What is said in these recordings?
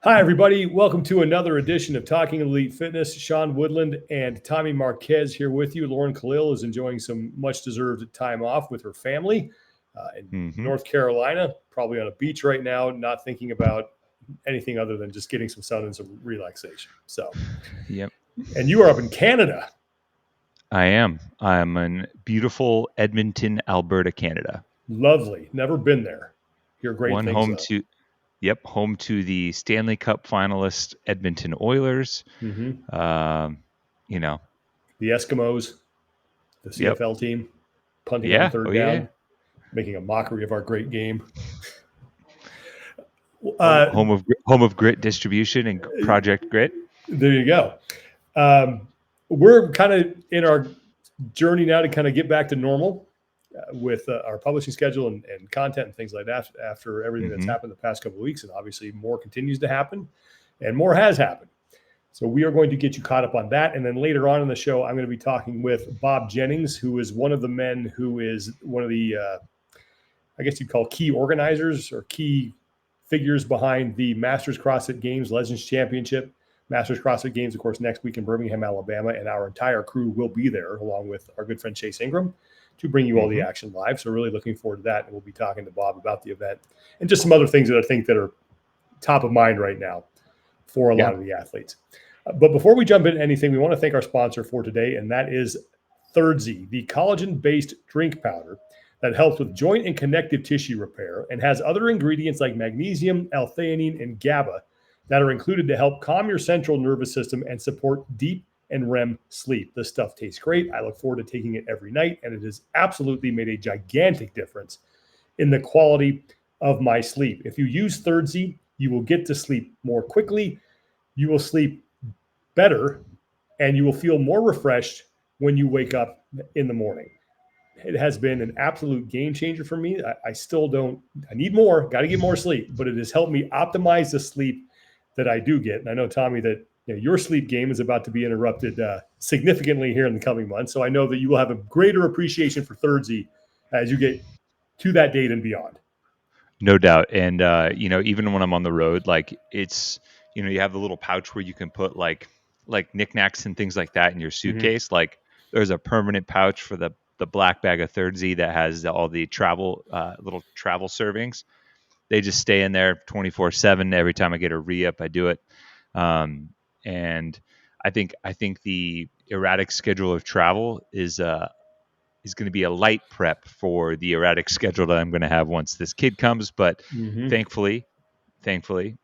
Hi, everybody. Welcome to another edition of Talking Elite Fitness. Sean Woodland and Tommy Marquez here with you. Lauren Khalil is enjoying some much-deserved time off with her family in North Carolina, probably on a beach right now, not thinking about anything other than just getting some sun and some relaxation. So, yep. And you are up in Canada. I am. I'm in beautiful Edmonton, Alberta, Canada. Lovely. Never been there. Hear great things. Home to the Stanley Cup finalist Edmonton Oilers. Mm-hmm. The Eskimos, the CFL team, punting on third down, making a mockery of our great game. Home of Grit Distribution and Project Grit. There you go. We're kind of in our journey now to kind of get back to normal with our publishing schedule and content and things like that after everything that's happened the past couple of weeks. And obviously more continues to happen and more has happened. So we are going to get you caught up on that. And then later on in the show, I'm going to be talking with Bob Jennings, who is one of the men who is one of the, I guess you'd call key organizers or key figures behind the Masters CrossFit Games Legends Championship. Masters CrossFit Games, of course, next week in Birmingham, Alabama, and our entire crew will be there along with our good friend Chase Ingram to bring you all the action live. So really looking forward to that. And we'll be talking to Bob about the event and just some other things that I think that are top of mind right now for a lot of the athletes. But before we jump into anything, we want to thank our sponsor for today, and that is Thirdzy, the collagen-based drink powder that helps with joint and connective tissue repair and has other ingredients like magnesium, L-theanine, and GABA that are included to help calm your central nervous system and support deep and REM sleep. This stuff tastes great. I look forward to taking it every night, and it has absolutely made a gigantic difference in the quality of my sleep. If you use Thirdzy, you will get to sleep more quickly, you will sleep better, and you will feel more refreshed when you wake up in the morning. It has been an absolute game changer for me. I need more, got to get more sleep, but it has helped me optimize the sleep that I do get. And I know, Tommy, that your sleep game is about to be interrupted significantly here in the coming months. So I know that you will have a greater appreciation for Thirdzy as you get to that date and beyond. No doubt. And, even when I'm on the road, like it's, you have the little pouch where you can put like knickknacks and things like that in your suitcase. Like there's a permanent pouch for the black bag of Thirdzy that has all the little travel servings. They just stay in there 24/7. Every time I get a re-up, I do it. And I think the erratic schedule of travel is going to be a light prep for the erratic schedule that I'm going to have once this kid comes. But thankfully, Thirdzy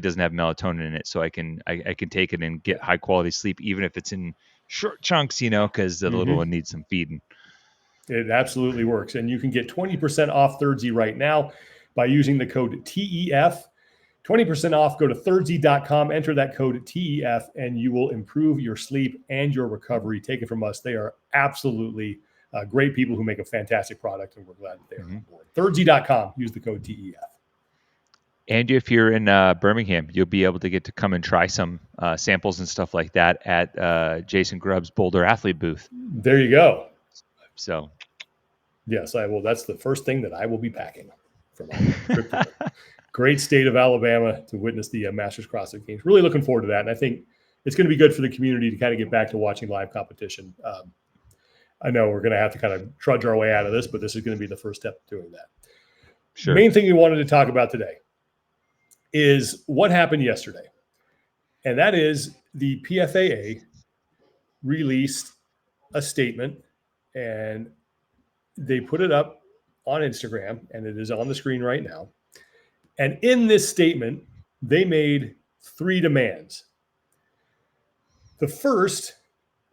doesn't have melatonin in it, so I can take it and get high quality sleep, even if it's in short chunks, because the little one needs some feeding. It absolutely works. And you can get 20% off Thirdzy right now by using the code TEF. 20% off, go to thirdzy.com, enter that code TEF, and you will improve your sleep and your recovery. Take it from us. They are absolutely great people who make a fantastic product, and we're glad that they are on board. Thirdzy.com, use the code TEF. And if you're in Birmingham, you'll be able to get to come and try some samples and stuff like that at Jason Grubb's Boulder Athlete booth. There you go. So, yes, I will. That's the first thing that I will be packing for my trip to the great state of Alabama to witness the Masters CrossFit Games. Really looking forward to that. And I think it's going to be good for the community to kind of get back to watching live competition. I know we're going to have to kind of trudge our way out of this, but this is going to be the first step to doing that. Sure. Main thing we wanted to talk about today is what happened yesterday. And that is the PFAA released a statement, and they put it up on Instagram, and it is on the screen right now. And in this statement, they made 3 demands. The first,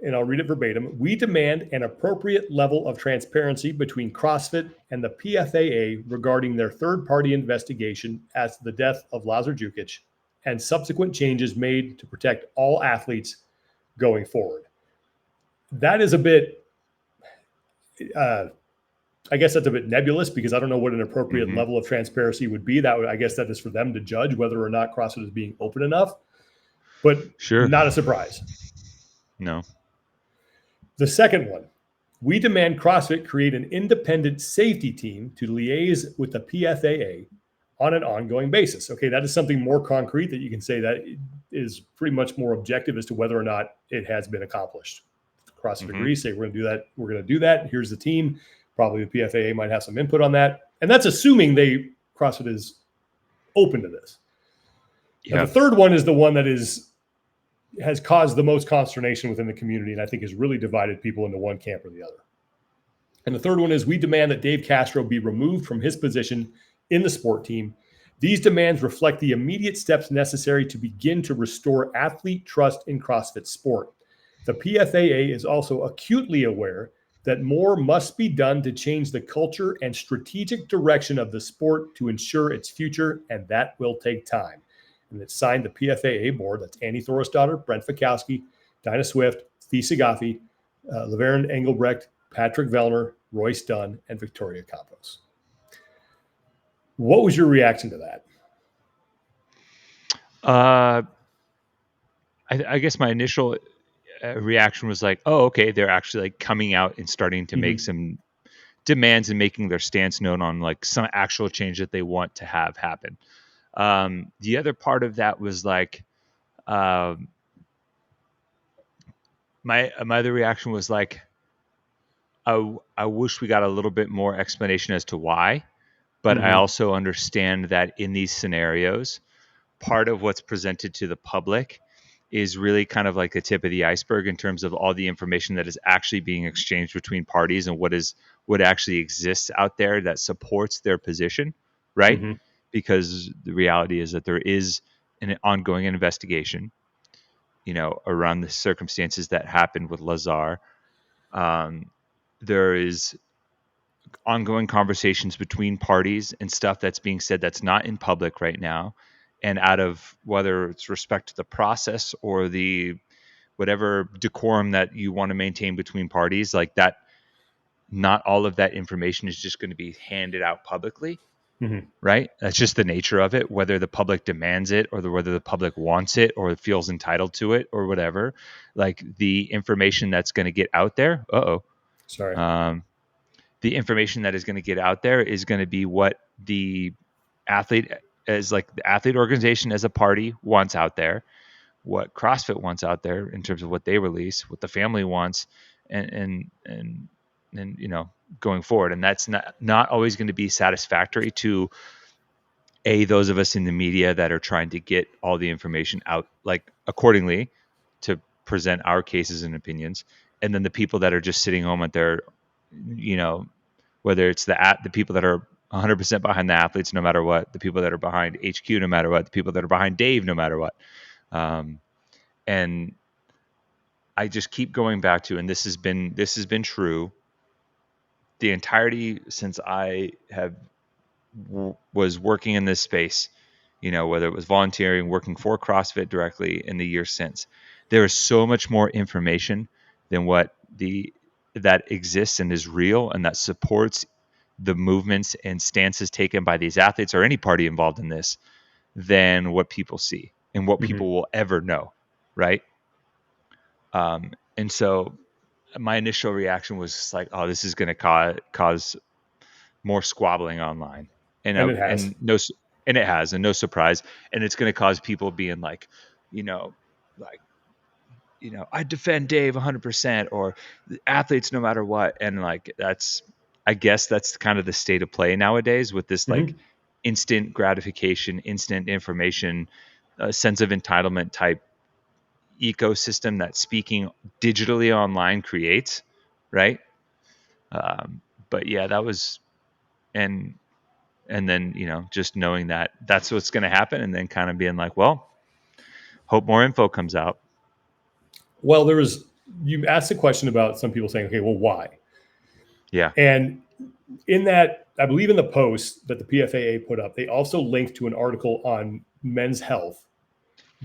and I'll read it verbatim, we demand an appropriate level of transparency between CrossFit and the PFAA regarding their third-party investigation as to the death of Lazar Djukic and subsequent changes made to protect all athletes going forward. That is a bit, I guess that's a bit nebulous because I don't know what an appropriate level of transparency would be. I guess that is for them to judge whether or not CrossFit is being open enough, but not a surprise. No. The second one, we demand CrossFit create an independent safety team to liaise with the PFAA on an ongoing basis. Okay, that is something more concrete that you can say that is pretty much more objective as to whether or not it has been accomplished. CrossFit agrees, say we're going to do that. We're going to do that. Here's the team. Probably the PFAA might have some input on that. And that's assuming CrossFit is open to this. Yeah. Now, the third one is the one that has caused the most consternation within the community, and I think has really divided people into one camp or the other. And the third one is we demand that Dave Castro be removed from his position in the sport team. These demands reflect the immediate steps necessary to begin to restore athlete trust in CrossFit sport. The PFAA is also acutely aware that more must be done to change the culture and strategic direction of the sport to ensure its future, and that will take time. And it's signed the PFAA board. That's Annie Thorisdottir, Brent Fikowski, Dinah Swift, Steve Sagaffi, Laverne Engelbrecht, Patrick Vellner, Royce Dunn, and Victoria Campos. What was your reaction to that? I guess my initial reaction was like, oh, okay, they're actually like coming out and starting to make some demands and making their stance known on like some actual change that they want to have happen. The other part of that was like, my other reaction was like, I wish we got a little bit more explanation as to why, but I also understand that in these scenarios, part of what's presented to the public is really kind of like the tip of the iceberg in terms of all the information that is actually being exchanged between parties and what actually exists out there that supports their position, right? Because the reality is that there is an ongoing investigation, around the circumstances that happened with Lazar. There is ongoing conversations between parties and stuff that's being said that's not in public right now. And out of whether it's respect to the process or the whatever decorum that you want to maintain between parties, like that, not all of that information is just going to be handed out publicly, right? That's just the nature of it, whether the public demands it or whether the public wants it or feels entitled to it or whatever. Like the information that's going to get out there, the information that is going to get out there is going to be what the athlete as like the athlete organization as a party wants out there, what CrossFit wants out there in terms of what they release, what the family wants, and going forward. And that's not always going to be satisfactory to those of us in the media that are trying to get all the information out like accordingly to present our cases and opinions, and then the people that are just sitting home at their, whether it's the people that are 100% behind the athletes, no matter what, the people that are behind HQ, no matter what, the people that are behind Dave, no matter what. And I just keep going back to, and this has been true the entirety since I was working in this space, whether it was volunteering, working for CrossFit directly in the years since. There is so much more information than that exists and is real and that supports the movements and stances taken by these athletes or any party involved in this than what people see and what people will ever know, right? And so my initial reaction was just like, oh, this is going to cause more squabbling online. And it has, and no surprise. And it's going to cause people being like, I defend Dave 100% or athletes no matter what. And like, I guess that's kind of the state of play nowadays with this like instant gratification, instant information, sense of entitlement type ecosystem that speaking digitally online creates, right? But yeah, that was, and then, just knowing that that's what's going to happen and then kind of being like, well, hope more info comes out. Well, you asked the question about some people saying, okay, well, why? Yeah. And in that, I believe in the post that the PFAA put up, they also linked to an article on men's health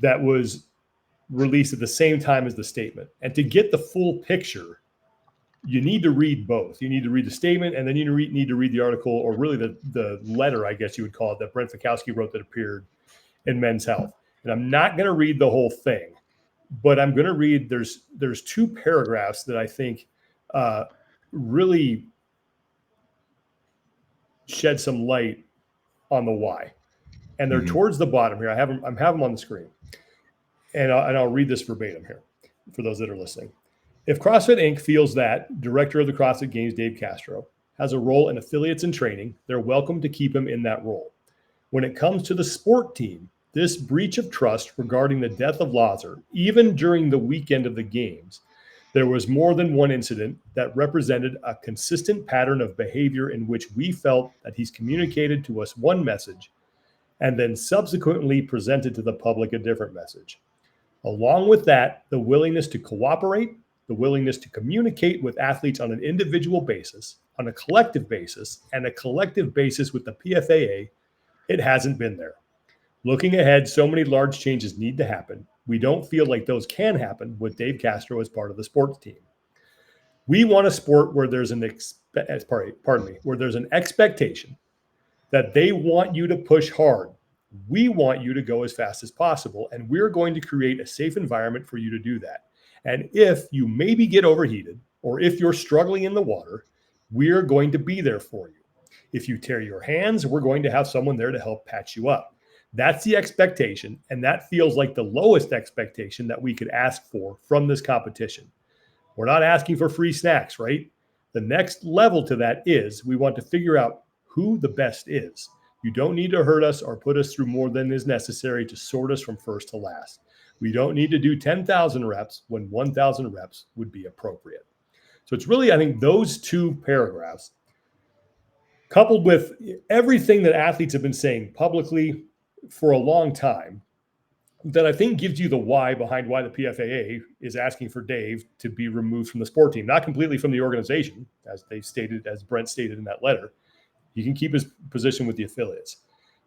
that was released at the same time as the statement. And to get the full picture, you need to read both. You need to read the statement, and then you need to read the article, or really the letter, I guess you would call it, that Brent Fikowski wrote that appeared in Men's Health. And I'm not going to read the whole thing, but I'm going to read, there's two paragraphs that I think really shed some light on the why. and they're towards the bottom here. I have them on the screen, and I'll read this verbatim here for those that are listening. If CrossFit Inc. feels that director of the CrossFit Games, Dave Castro, has a role in affiliates and training, they're welcome to keep him in that role. When it comes to the sport team, this breach of trust regarding the death of Lazar, even during the weekend of the games, there was more than one incident that represented a consistent pattern of behavior in which we felt that he's communicated to us one message and then subsequently presented to the public a different message. Along with that, the willingness to cooperate, the willingness to communicate with athletes on an individual basis, on a collective basis, and a collective basis with the PFAA, it hasn't been there. Looking ahead, so many large changes need to happen. We don't feel like those can happen with Dave Castro as part of the sports team. We want a sport where there's an where there's an expectation that they want you to push hard. We want you to go as fast as possible, and we're going to create a safe environment for you to do that. And if you maybe get overheated, or if you're struggling in the water, we're going to be there for you. If you tear your hands, we're going to have someone there to help patch you up. That's the expectation, and that feels like the lowest expectation that we could ask for from this competition. We're not asking for free snacks, right? The next level to that is we want to figure out who the best is. You don't need to hurt us or put us through more than is necessary to sort us from first to last. We don't need to do 10,000 reps when 1,000 reps would be appropriate. So it's really, I think, those two paragraphs, coupled with everything that athletes have been saying publicly for a long time, that I think gives you the why behind why the PFAA is asking for Dave to be removed from the sport team. Not completely from the organization, as Brent stated in that letter. He can keep his position with the affiliates.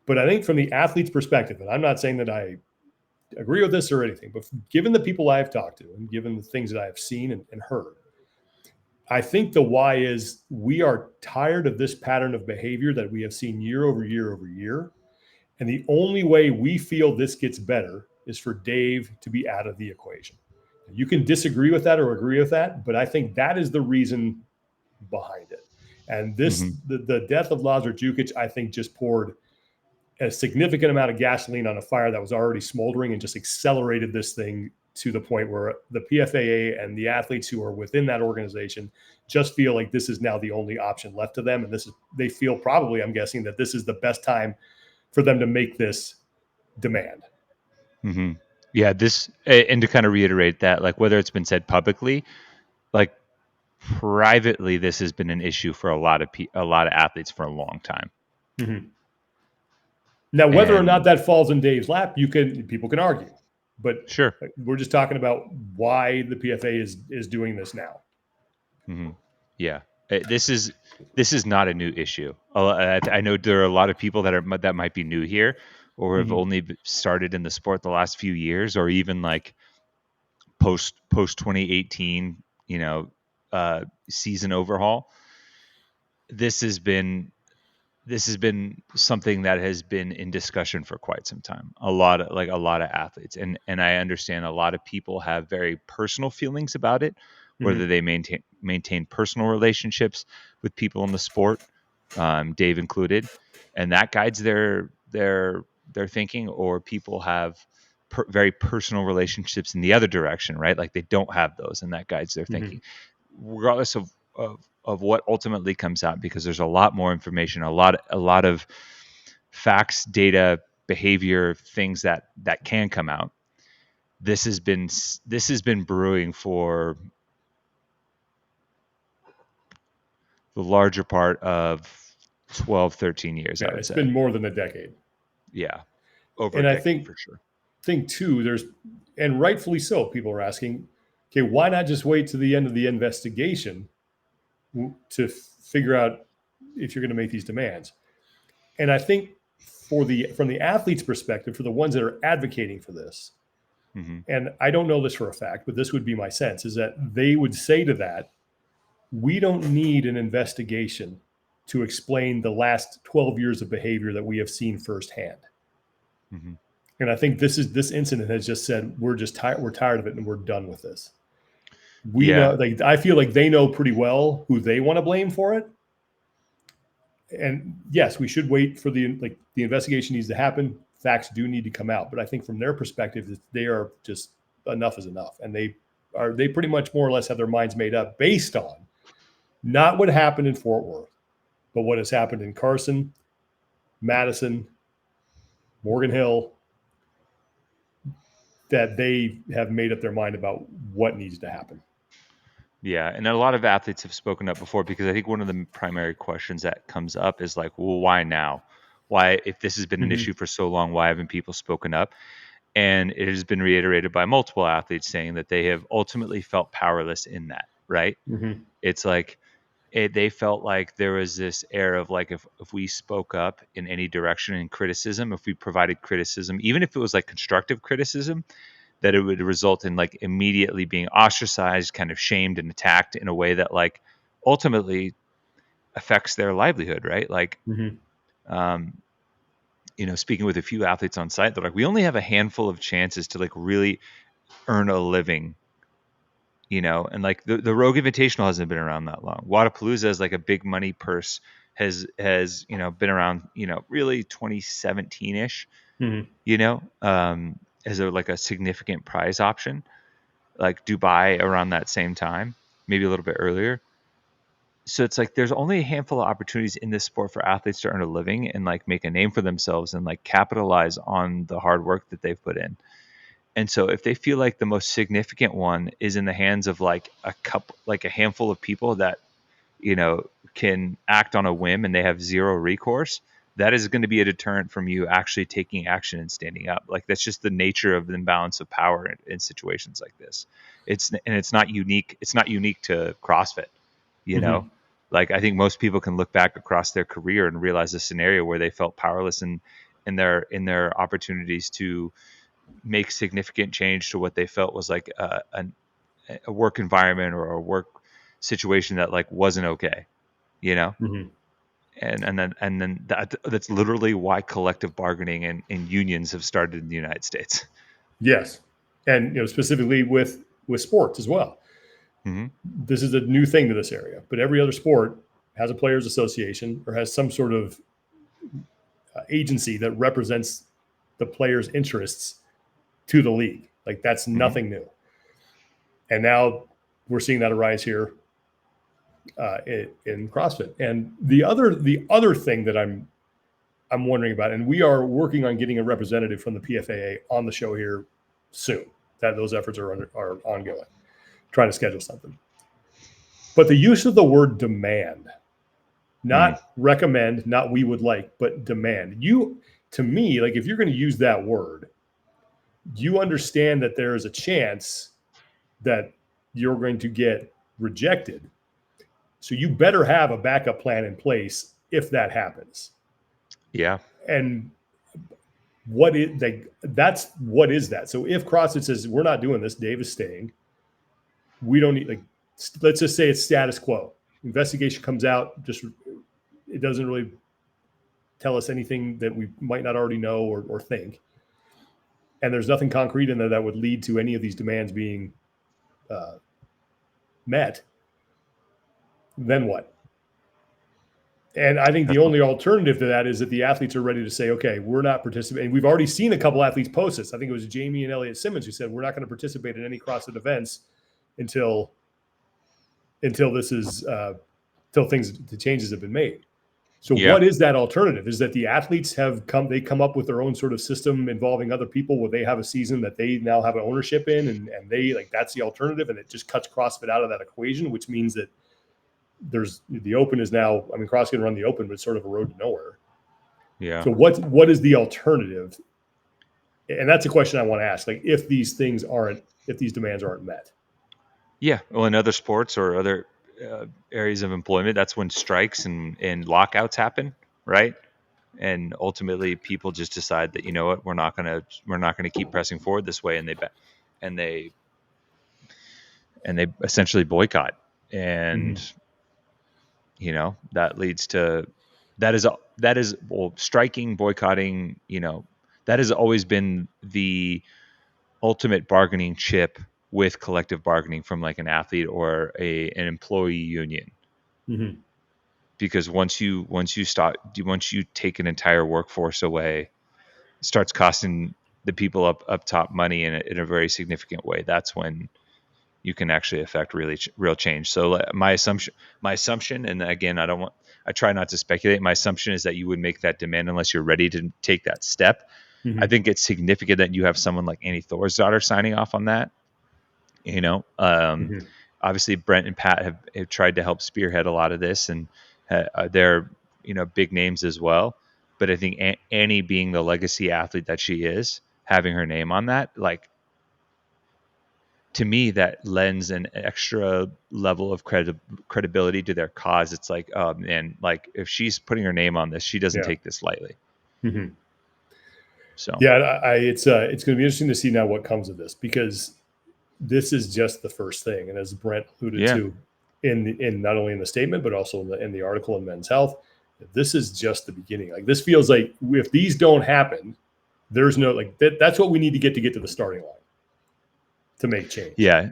But I think from the athlete's perspective, and I'm not saying that I agree with this or anything, but given the people I've talked to and given the things that I have seen and heard, I think the why is we are tired of this pattern of behavior that we have seen year over year over year. And the only way we feel this gets better is for Dave to be out of the equation. You can disagree with that or agree with that, but I think that is the reason behind it. And this, the death of Lazar Djukic, I think just poured a significant amount of gasoline on a fire that was already smoldering and just accelerated this thing to the point where the PFAA and the athletes who are within that organization just feel like this is now the only option left to them. And they feel probably, I'm guessing, that this is the best time for them to make this demand. Mm-hmm. Yeah, and to kind of reiterate that, like whether it's been said publicly, like privately, this has been an issue for a lot of athletes for a long time. Mm-hmm. Now, whether or not that falls in Dave's lap, people can argue, but sure, we're just talking about why the PFA is doing this now. Mm-hmm. Yeah, this is not a new issue. I know there are a lot of people that might be new here, or have only started in the sport the last few years, or even like post 2018, season overhaul. This has been something that has been in discussion for quite some time. A lot of athletes, and I understand a lot of people have very personal feelings about it, whether they maintain personal relationships with people in the sport, Dave included, and that guides their thinking, or people have very personal relationships in the other direction, right? Like they don't have those, and that guides their thinking, regardless of what ultimately comes out, because there's a lot more information, a lot of facts, data, behavior, things that can come out. This has been brewing for the larger part of 12, 13 years. Yeah, it's been more than a decade. Yeah. Over a decade, I think, for sure. Think too, and rightfully so, people are asking, okay, why not just wait to the end of the investigation to figure out if you're going to make these demands? And I think from the athlete's perspective, for the ones that are advocating for this, and I don't know this for a fact, but this would be my sense, is that they would say to that, we don't need an investigation to explain the last 12 years of behavior that we have seen firsthand. And I think this incident has just said, we're tired of it and we're done with this. We know, I feel like they know pretty well who they want to blame for it. and yes, we should wait for the investigation needs to happen. Facts do need to come out, but I think from their perspective, they are just enough is enough, and they pretty much more or less have their minds made up based on not what happened in Fort Worth, but what has happened in Carson, Madison, Morgan Hill, that they have made up their mind about what needs to happen. Yeah, and a lot of athletes have spoken up before, because I think one of the primary questions that comes up is like, well, why now? Why, if this has been an issue for so long, why haven't people spoken up? And it has been reiterated by multiple athletes saying that they have ultimately felt powerless in that, right? It's like they felt like there was this air of like, if we spoke up in any direction in criticism, if we provided criticism, even if it was like constructive criticism, that it would result in like immediately being ostracized, kind of shamed and attacked in a way that like ultimately affects their livelihood, right? Like, speaking with a few athletes on site, they're like, we only have a handful of chances to like really earn a living, and like the Rogue Invitational hasn't been around that long. Wadapalooza is like a big money purse, has been around, really 2017-ish, as a significant prize option. Like Dubai around that same time, maybe a little bit earlier. So it's like there's only a handful of opportunities in this sport for athletes to earn a living and like make a name for themselves and like capitalize on the hard work that they've put in. And so if they feel like the most significant one is in the hands of like a handful of people that, can act on a whim and they have zero recourse, that is going to be a deterrent from you actually taking action and standing up. Like that's just the nature of the imbalance of power in situations like this. It's not unique. It's not unique to CrossFit, Like I think most people can look back across their career and realize a scenario where they felt powerless in their opportunities to make significant change to what they felt was like a work environment or a work situation that like wasn't okay, and then that's literally why collective bargaining and unions have started in the United States. Yes, and specifically with sports as well. This is a new thing to this area, but every other sport has a players' association or has some sort of agency that represents the players' interests to the league. Like that's nothing new. And now we're seeing that arise here in CrossFit. And the other thing that I'm wondering about, and we are working on getting a representative from the PFAA on the show here soon. That those efforts are ongoing, trying to schedule something. But the use of the word demand, not recommend, not we would like, but demand. To me, like if you're going to use that word, you understand that there is a chance that you're going to get rejected. So you better have a backup plan in place if that happens. Yeah. And what is that? So if CrossFit says we're not doing this, Dave is staying, we don't need, like, let's just say it's status quo. Investigation comes out, it doesn't really tell us anything that we might not already know or think. And there's nothing concrete in there that would lead to any of these demands being met. Then what? And I think the only alternative to that is that the athletes are ready to say, okay, we're not participating. We've already seen a couple athletes post this. I think it was Jamie and Elliot Simmons who said, we're not going to participate in any CrossFit events until this is, till the changes have been made. So what is that alternative? Is that the athletes they come up with their own sort of system involving other people where they have a season that they now have an ownership in and they like, that's the alternative. And it just cuts CrossFit out of that equation, which means that there's the open is now, I mean, CrossFit can run the open, but it's sort of a road to nowhere. Yeah. So what is the alternative? And that's a question I want to ask. Like if these demands aren't met. Yeah. Well, in other sports or other areas of employment, that's when strikes and lockouts happen, right? And ultimately, people just decide that, you know what, we're not gonna keep pressing forward this way, and they essentially boycott, and that leads to striking, boycotting. That has always been the ultimate bargaining chip with collective bargaining from like an athlete or an employee union. because once you take an entire workforce away, it starts costing the people up top money in a very significant way. That's when you can actually affect real change. So my assumption, and again, I try not to speculate. My assumption is that you would make that demand unless you're ready to take that step. Mm-hmm. I think it's significant that you have someone like Annie Thorisdottir signing off on that. Obviously Brent and Pat have tried to help spearhead a lot of this, and they're big names as well. But I think Annie, being the legacy athlete that she is, having her name on that, like, to me, that lends an extra level of credibility to their cause. It's like, oh man, like if she's putting her name on this, she doesn't take this lightly. Mm-hmm. So yeah, it's going to be interesting to see now what comes of this, because this is just the first thing. And as Brent alluded to in not only in the statement, but also in the article in Men's Health, this is just the beginning. Like, this feels like if these don't happen, there's no, like, that's what we need to get to the starting line to make change. Yeah.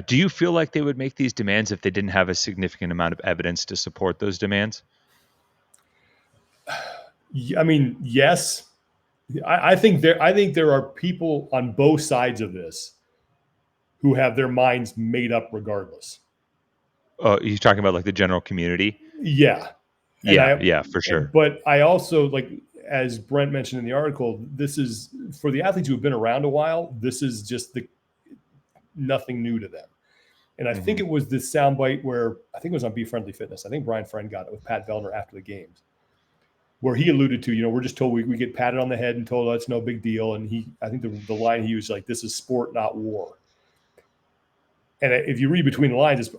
Do you feel like they would make these demands if they didn't have a significant amount of evidence to support those demands? I mean, yes. I think there are people on both sides of this who have their minds made up regardless. Oh, you're talking about like the general community? Yeah. For sure. But I also, like, as Brent mentioned in the article, this is for the athletes who have been around a while. This is just nothing new to them. And I think it was this soundbite where, I think it was on Be Friendly Fitness. I think Brian Friend got it with Pat Vellner after the games, where he alluded to, we're just told we get patted on the head and told that's no big deal. And I think the line he used, like, this is sport, not war. And if you read between the lines,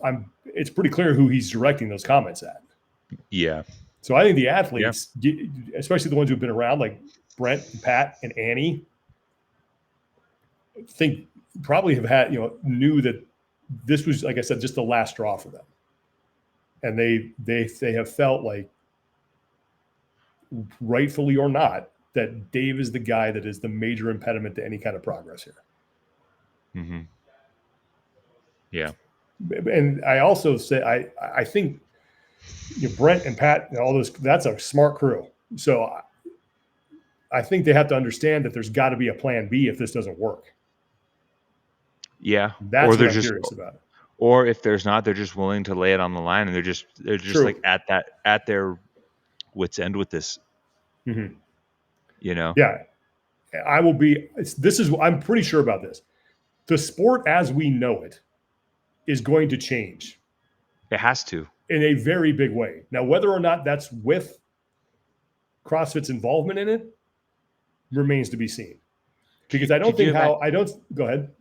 it's pretty clear who he's directing those comments at. Yeah. So I think the athletes, especially the ones who've been around, like Brent, Pat, and Annie, think probably have had, knew that this was, like I said, just the last straw for them. And they have felt like, rightfully or not, that Dave is the guy that is the major impediment to any kind of progress here. Mm-hmm. Yeah. And I also say, I think Brent and Pat and all those, that's a smart crew. So I think they have to understand that there's got to be a plan B if this doesn't work. Yeah. That's what I'm curious about. Or if there's not, they're just willing to lay it on the line, and they're just True. like at their wit's end with this. Mm-hmm. Yeah. I'm pretty sure about this. The sport as we know it is going to change. It has to. In a very big way. Now, whether or not that's with CrossFit's involvement in it remains to be seen. Because I don't go ahead.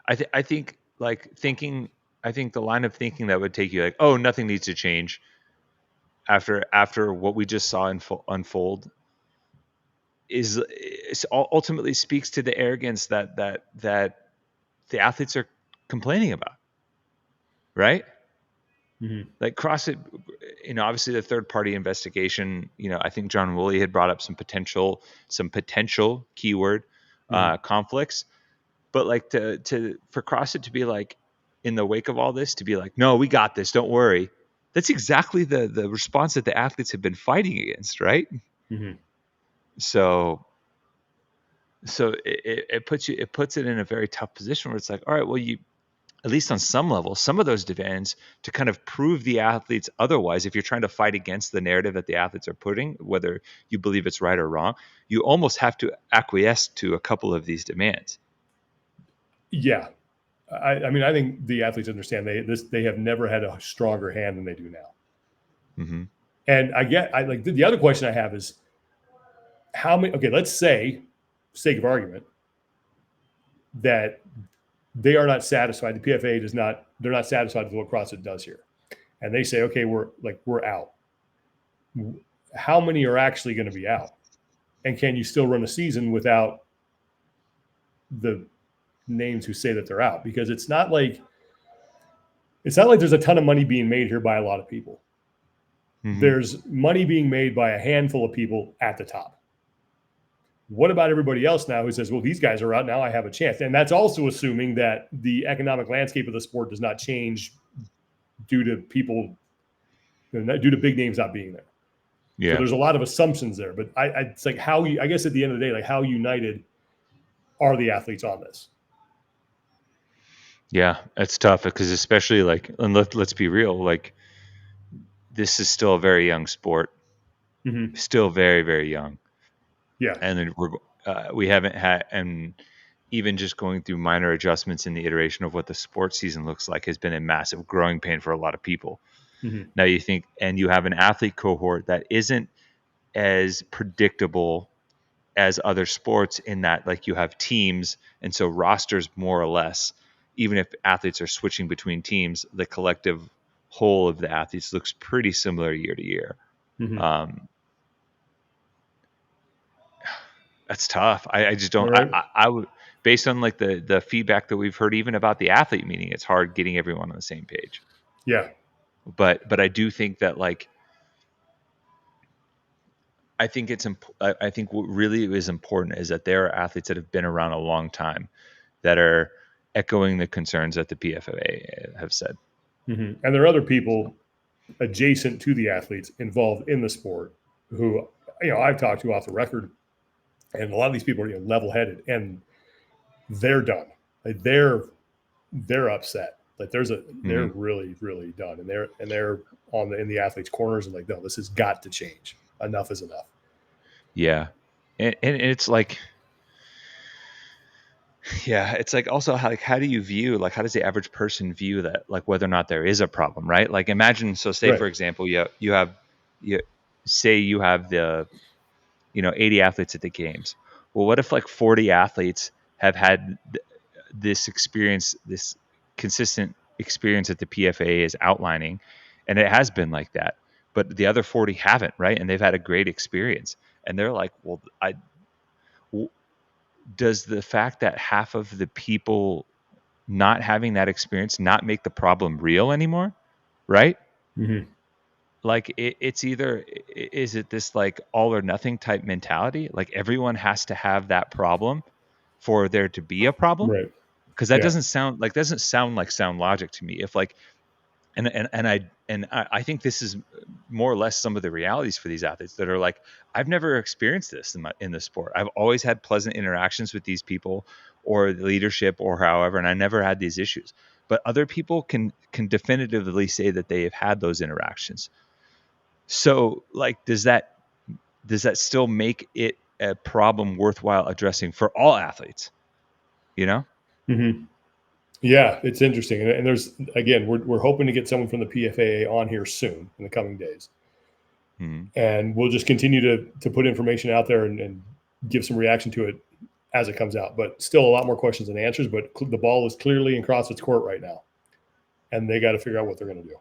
I think the line of thinking that would take you like, oh, nothing needs to change after what we just saw unfold is ultimately speaks to the arrogance that the athletes are complaining about. Right? Mm-hmm. Like CrossFit, obviously the third party investigation, I think John Woolley had brought up some potential keyword conflicts, but like for CrossFit to be like, in the wake of all this, to be like, no, we got this, don't worry. That's exactly the response that the athletes have been fighting against. Right. Mm-hmm. So it puts it in a very tough position where it's like, all right, well, at least on some level, some of those demands to kind of prove the athletes otherwise, if you're trying to fight against the narrative that the athletes are putting, whether you believe it's right or wrong, you almost have to acquiesce to a couple of these demands. Yeah. I mean, I think the athletes understand they have never had a stronger hand than they do now. Mm-hmm. And the other question I have is how many, okay, let's say, sake of argument, that they are not satisfied. The PFAA they're not satisfied with what CrossFit does here. And they say, okay, we're out. How many are actually going to be out? And can you still run a season without the names who say that they're out? Because it's not like there's a ton of money being made here by a lot of people. Mm-hmm. There's money being made by a handful of people at the top. What about everybody else now who says, well, these guys are out now, I have a chance? And that's also assuming that the economic landscape of the sport does not change due to people due to big names not being there. Yeah. So there's a lot of assumptions there, but it's like I guess at the end of the day, like how united are the athletes on this? Yeah, it's tough because especially like, and let's be real, like this is still a very young sport, still very, very young. Yeah. And then we haven't had, and even just going through minor adjustments in the iteration of what the sports season looks like has been a massive growing pain for a lot of people. Now you think, and you have an athlete cohort that isn't as predictable as other sports in that like you have teams, and so rosters more or less, even if athletes are switching between teams, the collective whole of the athletes looks pretty similar year to year. That's tough. I just don't. Right. I would, based on like the feedback that we've heard, even about the athlete meeting, it's hard getting everyone on the same page. Yeah. But I do think that like I think I think what really is important is that there are athletes that have been around a long time that are echoing the concerns that the PFAA have said. And there are other people adjacent to the athletes involved in the sport who, I've talked to off the record, and a lot of these people are level-headed, and they're done. Like they're upset. Like they're really, really done, and they're in the athletes' corners and like, no, this has got to change. Enough is enough. Yeah, and it's like, yeah, it's like also how do you view, like, how does the average person view that, like whether or not there is a problem, right? Like imagine, so say Right. for example, you have the 80 athletes at the games. Well, what if like 40 athletes have had this experience, this consistent experience that the PFAA is outlining, and it has been like that, but the other 40 haven't, right? And they've had a great experience, and they're like, well, does the fact that half of the people not having that experience not make the problem real anymore, right? Like it's either, is it this like all or nothing type mentality, like everyone has to have that problem for there to be a problem? Right. Because that doesn't sound like sound logic to me. If like, and I think this is more or less some of the realities for these athletes that are like, I've never experienced this in the sport. I've always had pleasant interactions with these people or the leadership or however, and I never had these issues. But other people can definitively say that they have had those interactions. So like, does that still make it a problem worthwhile addressing for all athletes? Yeah, it's interesting, and there's, again, we're hoping to get someone from the PFAA on here soon in the coming days, and we'll just continue to put information out there and give some reaction to it as it comes out. But still, a lot more questions than answers. But the ball is clearly in CrossFit's court right now, and they got to figure out what they're going to do.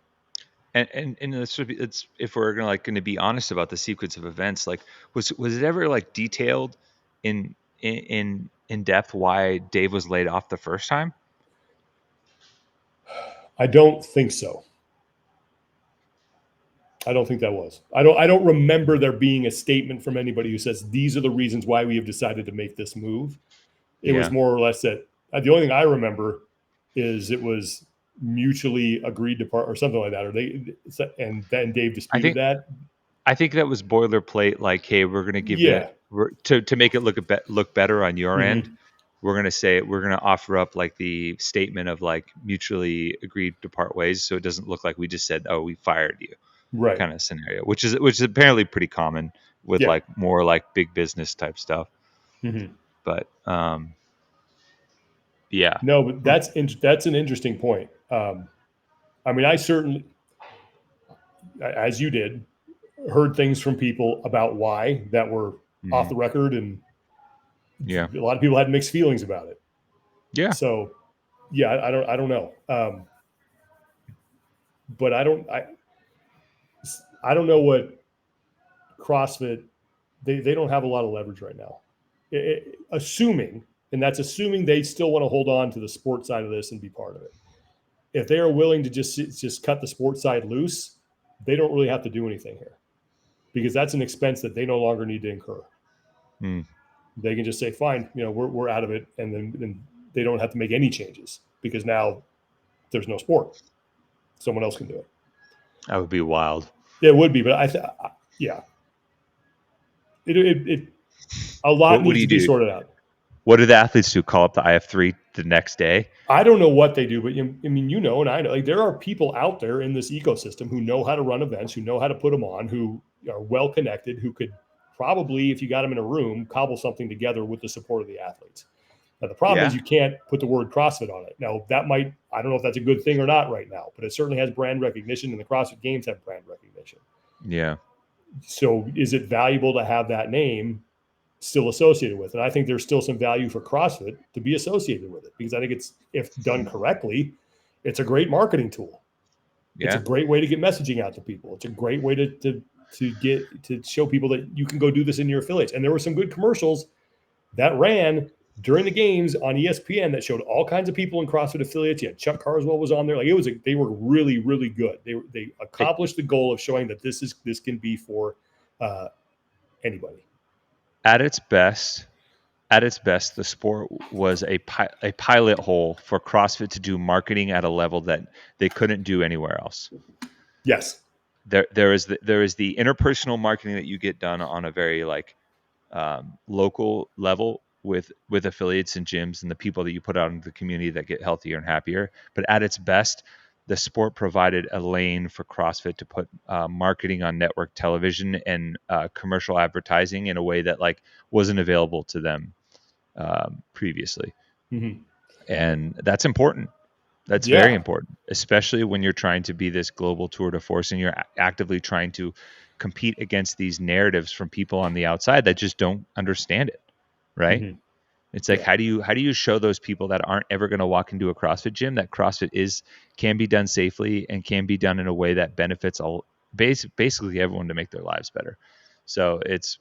And it's if we're going to be honest about the sequence of events, like was it ever like detailed in depth why Dave was laid off the first time? I don't think so. I don't think that was. I don't remember there being a statement from anybody who says these are the reasons why we have decided to make this move. It was more or less that the only thing I remember is it was mutually agreed to part or something like that. And then Dave disputed that. I think that was boilerplate. Like, hey, we're going to give you to make it look better on your end. We're going to say we're going to offer up like the statement of like mutually agreed to part ways, so it doesn't look like we just said, oh, we fired you, right? Kind of scenario, which is apparently pretty common with like more like big business type stuff. But yeah, no, but that's an interesting point. I mean, I certainly, as you did, heard things from people about why that were off the record, and a lot of people had mixed feelings about it. Yeah. So, yeah, I don't know, but I don't know what CrossFit. They don't have a lot of leverage right now. Assuming they still want to hold on to the sports side of this and be part of it. If they are willing to just cut the sports side loose, they don't really have to do anything here, because that's an expense that they no longer need to incur. They can just say, fine, we're out of it, and then they don't have to make any changes because now there's no sport. Someone else can do it. That would be wild. It would be, but yeah, it a lot What do needs you to be do? sorted out. What do the athletes do? Call up the IF3 the next day? I don't know what they do, but I mean, you know, and I know, like, there are people out there in this ecosystem who know how to run events, who know how to put them on, who are well connected, who could probably, if you got them in a room, cobble something together with the support of the athletes. Now, the problem is Yeah. you can't put the word CrossFit on it. Now, that might, I don't know if that's a good thing or not right now, but it certainly has brand recognition, and the CrossFit Games have brand recognition. Yeah. So is it valuable to have that name still associated with? And I think there's still some value for CrossFit to be associated with it, because I think it's, if done correctly, it's a great marketing tool. Yeah. It's a great way to get messaging out to people. It's a great way to show people that you can go do this in your affiliates. And there were some good commercials that ran during the games on ESPN that showed all kinds of people in CrossFit affiliates. You had Chuck Carswell was on there. Like, they were really, really good. They accomplished the goal of showing that this can be for anybody. At its best, the sport was a pilot hole for CrossFit to do marketing at a level that they couldn't do anywhere else. Yes. There is the interpersonal marketing that you get done on a very local level with affiliates and gyms and the people that you put out into the community that get healthier and happier. But at its best, the sport provided a lane for CrossFit to put marketing on network television and commercial advertising in a way that wasn't available to them previously. Mm-hmm. And that's important. That's very important, especially when you're trying to be this global tour de force and you're actively trying to compete against these narratives from people on the outside that just don't understand it. Right. Mm-hmm. It's like, how do you show those people that aren't ever going to walk into a CrossFit gym that CrossFit can be done safely and can be done in a way that benefits basically everyone to make their lives better. So it's,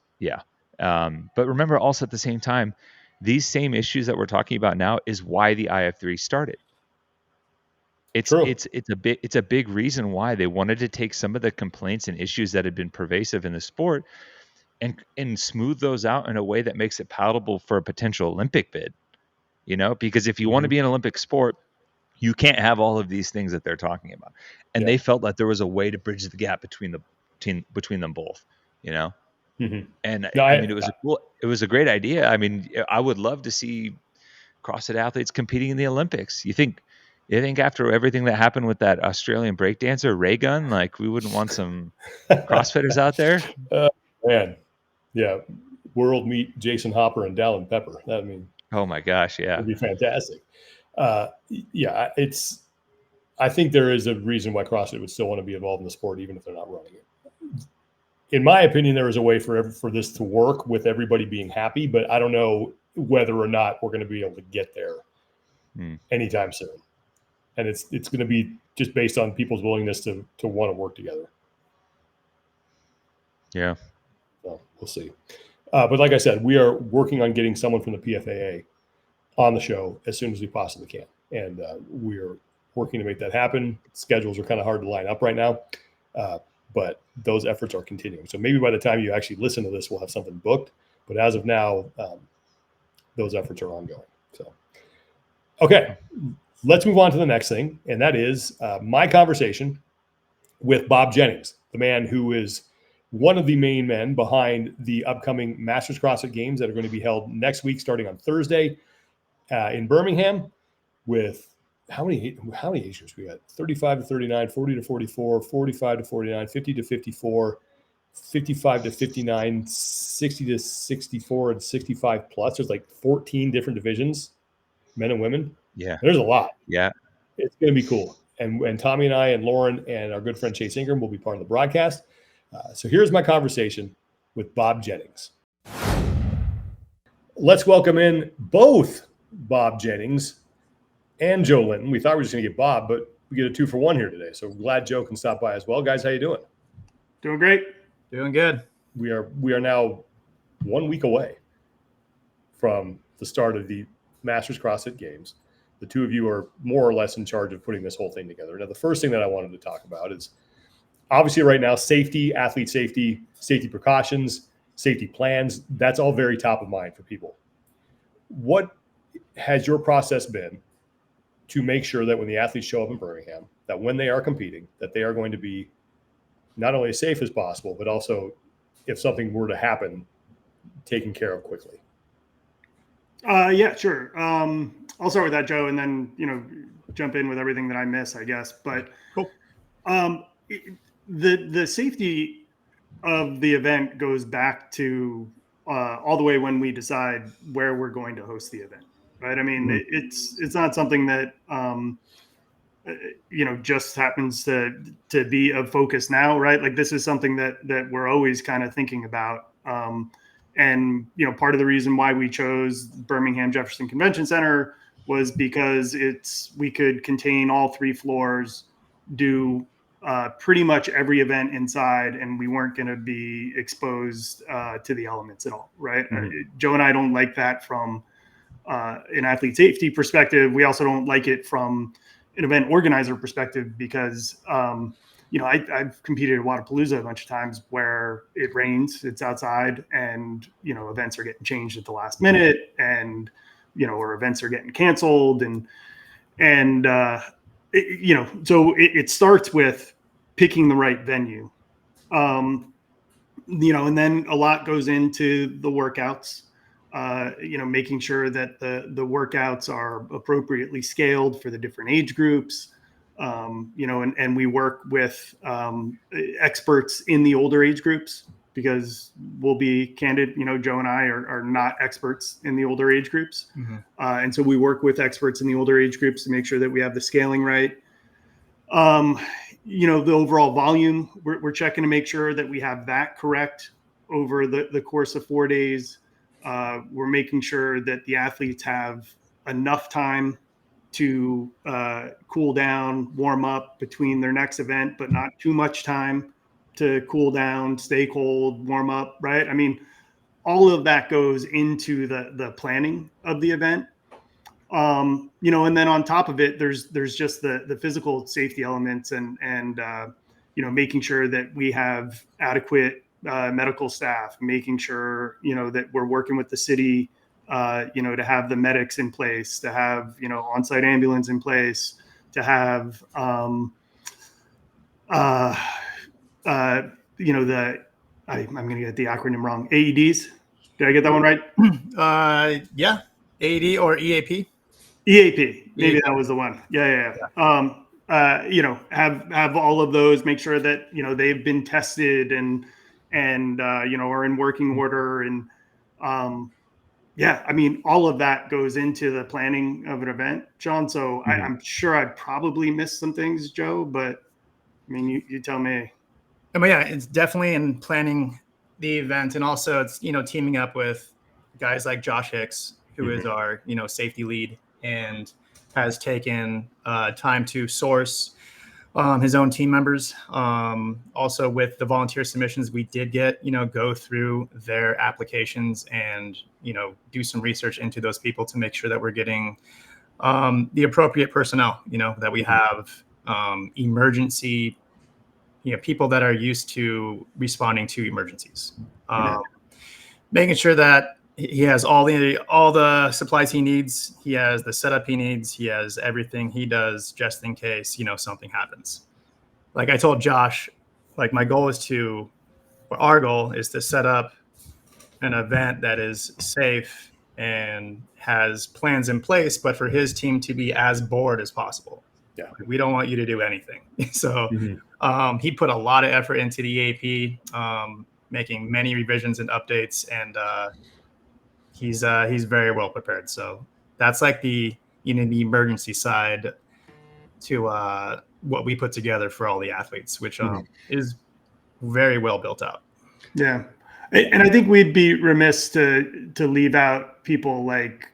but remember also at the same time, these same issues that we're talking about now is why the IF3 started. It's a big reason why they wanted to take some of the complaints and issues that had been pervasive in the sport and smooth those out in a way that makes it palatable for a potential Olympic bid. Because if you want to be an Olympic sport, you can't have all of these things that they're talking about. And they felt that there was a way to bridge the gap between them both. Mm-hmm. And I mean, it was a great idea. I mean, I would love to see CrossFit athletes competing in the Olympics. You think after everything that happened with that Australian breakdancer Ray Gun, we wouldn't want some CrossFitters out there? Man, yeah. World meet Jason Hopper and Dallin Pepper. Oh my gosh, yeah, it'd be fantastic. I think there is a reason why CrossFit would still want to be involved in the sport, even if they're not running it. In my opinion, there is a way for this to work with everybody being happy, but I don't know whether or not we're going to be able to get there anytime soon. And it's going to be just based on people's willingness to want to work together. Yeah. So we'll see. But like I said, we are working on getting someone from the PFAA on the show as soon as we possibly can. And we're working to make that happen. Schedules are kind of hard to line up right now, but those efforts are continuing. So maybe by the time you actually listen to this, we'll have something booked. But as of now, those efforts are ongoing. So, okay, let's move on to the next thing. And that is my conversation with Bob Jennings, the man who is one of the main men behind the upcoming Masters CrossFit Games that are going to be held next week, starting on Thursday in Birmingham. With how many age groups we got? 35 to 39, 40 to 44, 45 to 49, 50 to 54, 55 to 59, 60 to 64, and 65 plus. There's 14 different divisions, men and women. Yeah, there's a lot. Yeah, it's going to be cool. And Tommy and I and Lauren and our good friend Chase Ingram will be part of the broadcast. So here's my conversation with Bob Jennings. Let's welcome in both Bob Jennings and Joe Linton. We thought we were just going to get Bob, but we get a 2-for-1 here today. So glad Joe can stop by as well. Guys, how you doing? Doing great. Doing good. We are now 1 week away from the start of the Masters CrossFit Games. The two of you are more or less in charge of putting this whole thing together. Now, the first thing that I wanted to talk about is obviously right now, safety, athlete safety, safety precautions, safety plans. That's all very top of mind for people. What has your process been to make sure that when the athletes show up in Birmingham, that when they are competing, that they are going to be not only as safe as possible, but also if something were to happen, taken care of quickly? Yeah, sure. I'll start with that, Joe, and then, jump in with everything that I miss, I guess. But Cool. The safety of the event goes back to all the way when we decide where we're going to host the event, right? I mean, it's not something that just happens to be of focus now, right? Like, this is something that we're always kind of thinking about. And part of the reason why we chose Birmingham Jefferson Convention Center was because we could contain all 3 floors, do pretty much every event inside, and we weren't going to be exposed to the elements at all, right? Joe and I don't like that from an athlete safety perspective. We also don't like it from an event organizer perspective because I've competed at Wadapalooza a bunch of times where it rains, it's outside, and events are getting changed at the last minute, and or events are getting canceled, and so it starts with picking the right venue, and then a lot goes into the workouts. Making sure that the workouts are appropriately scaled for the different age groups. And we work with experts in the older age groups, because we'll be candid, Joe and I are not experts in the older age groups. And so we work with experts in the older age groups to make sure that we have the scaling right. The overall volume, we're checking to make sure that we have that correct over the course of 4 days. We're making sure that the athletes have enough time to cool down, warm up between their next event, but not too much time to cool down, stay cold, warm up, right? I mean, all of that goes into the planning of the event. And then on top of it, there's just the physical safety elements and making sure that we have adequate medical staff, making sure, that we're working with the city, to have the medics in place, to have, on-site ambulance in place, to have, I'm going to get the acronym wrong. AEDs. Did I get that one right? Yeah. AED or EAP. EAP. Maybe that was the one. Yeah. Have all of those, make sure that, they've been tested and are in working order. And, I mean, all of that goes into the planning of an event, John. So I'm sure I probably missed some things, Joe, but I mean, you tell me. But yeah, it's definitely in planning the event. And also it's, teaming up with guys like Josh Hicks, who is our, safety lead, and has taken time to source his own team members. Also with the volunteer submissions, we did get, go through their applications and, do some research into those people to make sure that we're getting the appropriate personnel, that we have emergency, people that are used to responding to emergencies. Making sure that he has all the supplies he needs. He has the setup he needs. He has everything he does just in case, something happens. Like I told Josh, like our goal is to set up an event that is safe and has plans in place, but for his team to be as bored as possible. Yeah. We don't want you to do anything. So he put a lot of effort into the EAP, making many revisions and updates, and he's very well prepared. So that's like the emergency side to what we put together for all the athletes, which is very well built out. Yeah. And I think we'd be remiss to leave out people like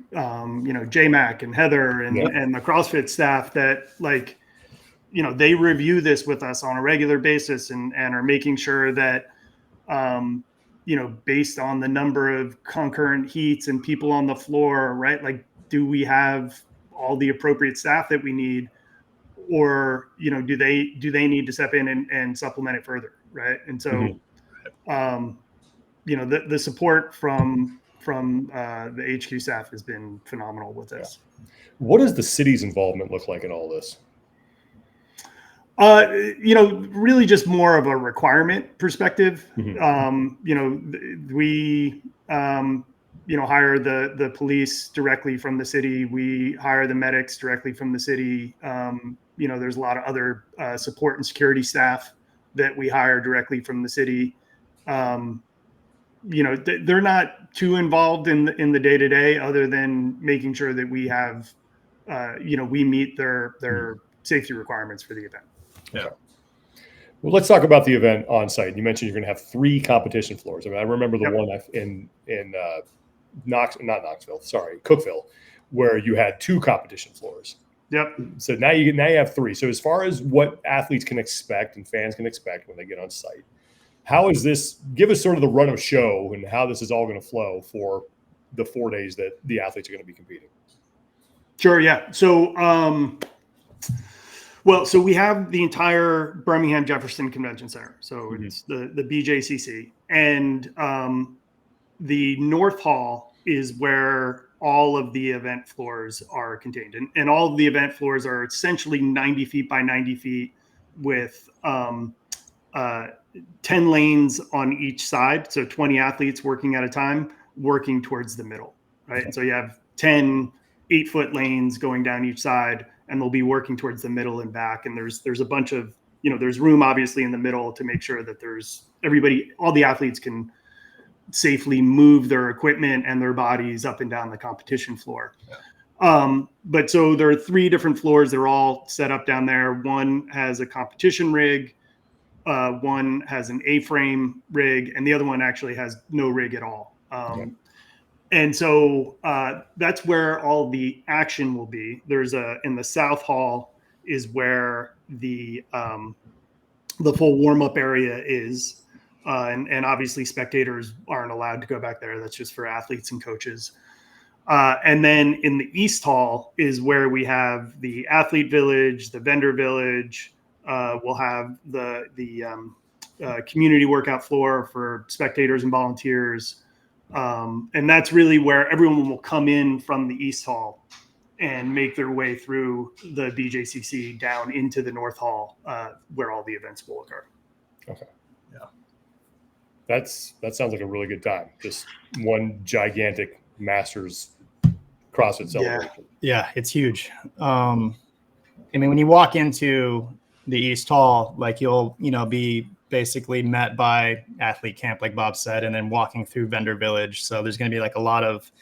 J-Mac and Heather and the CrossFit staff that, like, they review this with us on a regular basis and are making sure that based on the number of concurrent heats and people on the floor, right? Like, do we have all the appropriate staff that we need, or, do they need to step in and supplement it further? Right. And so, the support from the HQ staff has been phenomenal with this. What does the city's involvement look like in all this? Really just more of a requirement perspective. Mm-hmm. We hire the police directly from the city. We hire the medics directly from the city. There's a lot of other support and security staff that we hire directly from the city. They're not too involved in the day-to-day, other than making sure that we have, we meet their safety requirements for the event. Yeah. Okay. Well, let's talk about the event on site. You mentioned you're going to have 3 competition floors. I mean, I remember the one in Cookville, where you had 2 competition floors. Yep. So now you have 3. So as far as what athletes can expect and fans can expect when they get on site, how is this? Give us sort of the run of show and how this is all going to flow for the 4 days that the athletes are going to be competing. Sure. Yeah. So, so we have the entire Birmingham Jefferson Convention Center. So it's the BJCC, and the North Hall is where all of the event floors are contained. And all of the event floors are essentially 90 feet by 90 feet with 10 lanes on each side. So 20 athletes working at a time, working towards the middle, right? And so you have 10 8-foot lanes going down each side, and they'll be working towards the middle and back. And there's a bunch of, there's room obviously in the middle to make sure that all the athletes can safely move their equipment and their bodies up and down the competition floor. But so there are 3 different floors. They're all set up down there. One has a competition rig. One has an A-frame rig, and the other one actually has no rig at all. And so that's where all the action will be. There's in the South Hall is where the full warm-up area is. And obviously spectators aren't allowed to go back there. That's just for athletes and coaches. And then in the East Hall is where we have the athlete village, the vendor village. We'll have the community workout floor for spectators and volunteers. And that's really where everyone will come in from the East Hall and make their way through the BJCC down into the North Hall, where all the events will occur. Okay. Yeah. That sounds like a really good time. Just one gigantic Masters CrossFit celebration. Yeah, it's huge. When you walk into the East Hall, like you'll be basically met by athlete camp, like Bob said, and then walking through vendor village. So there's going to be like a lot of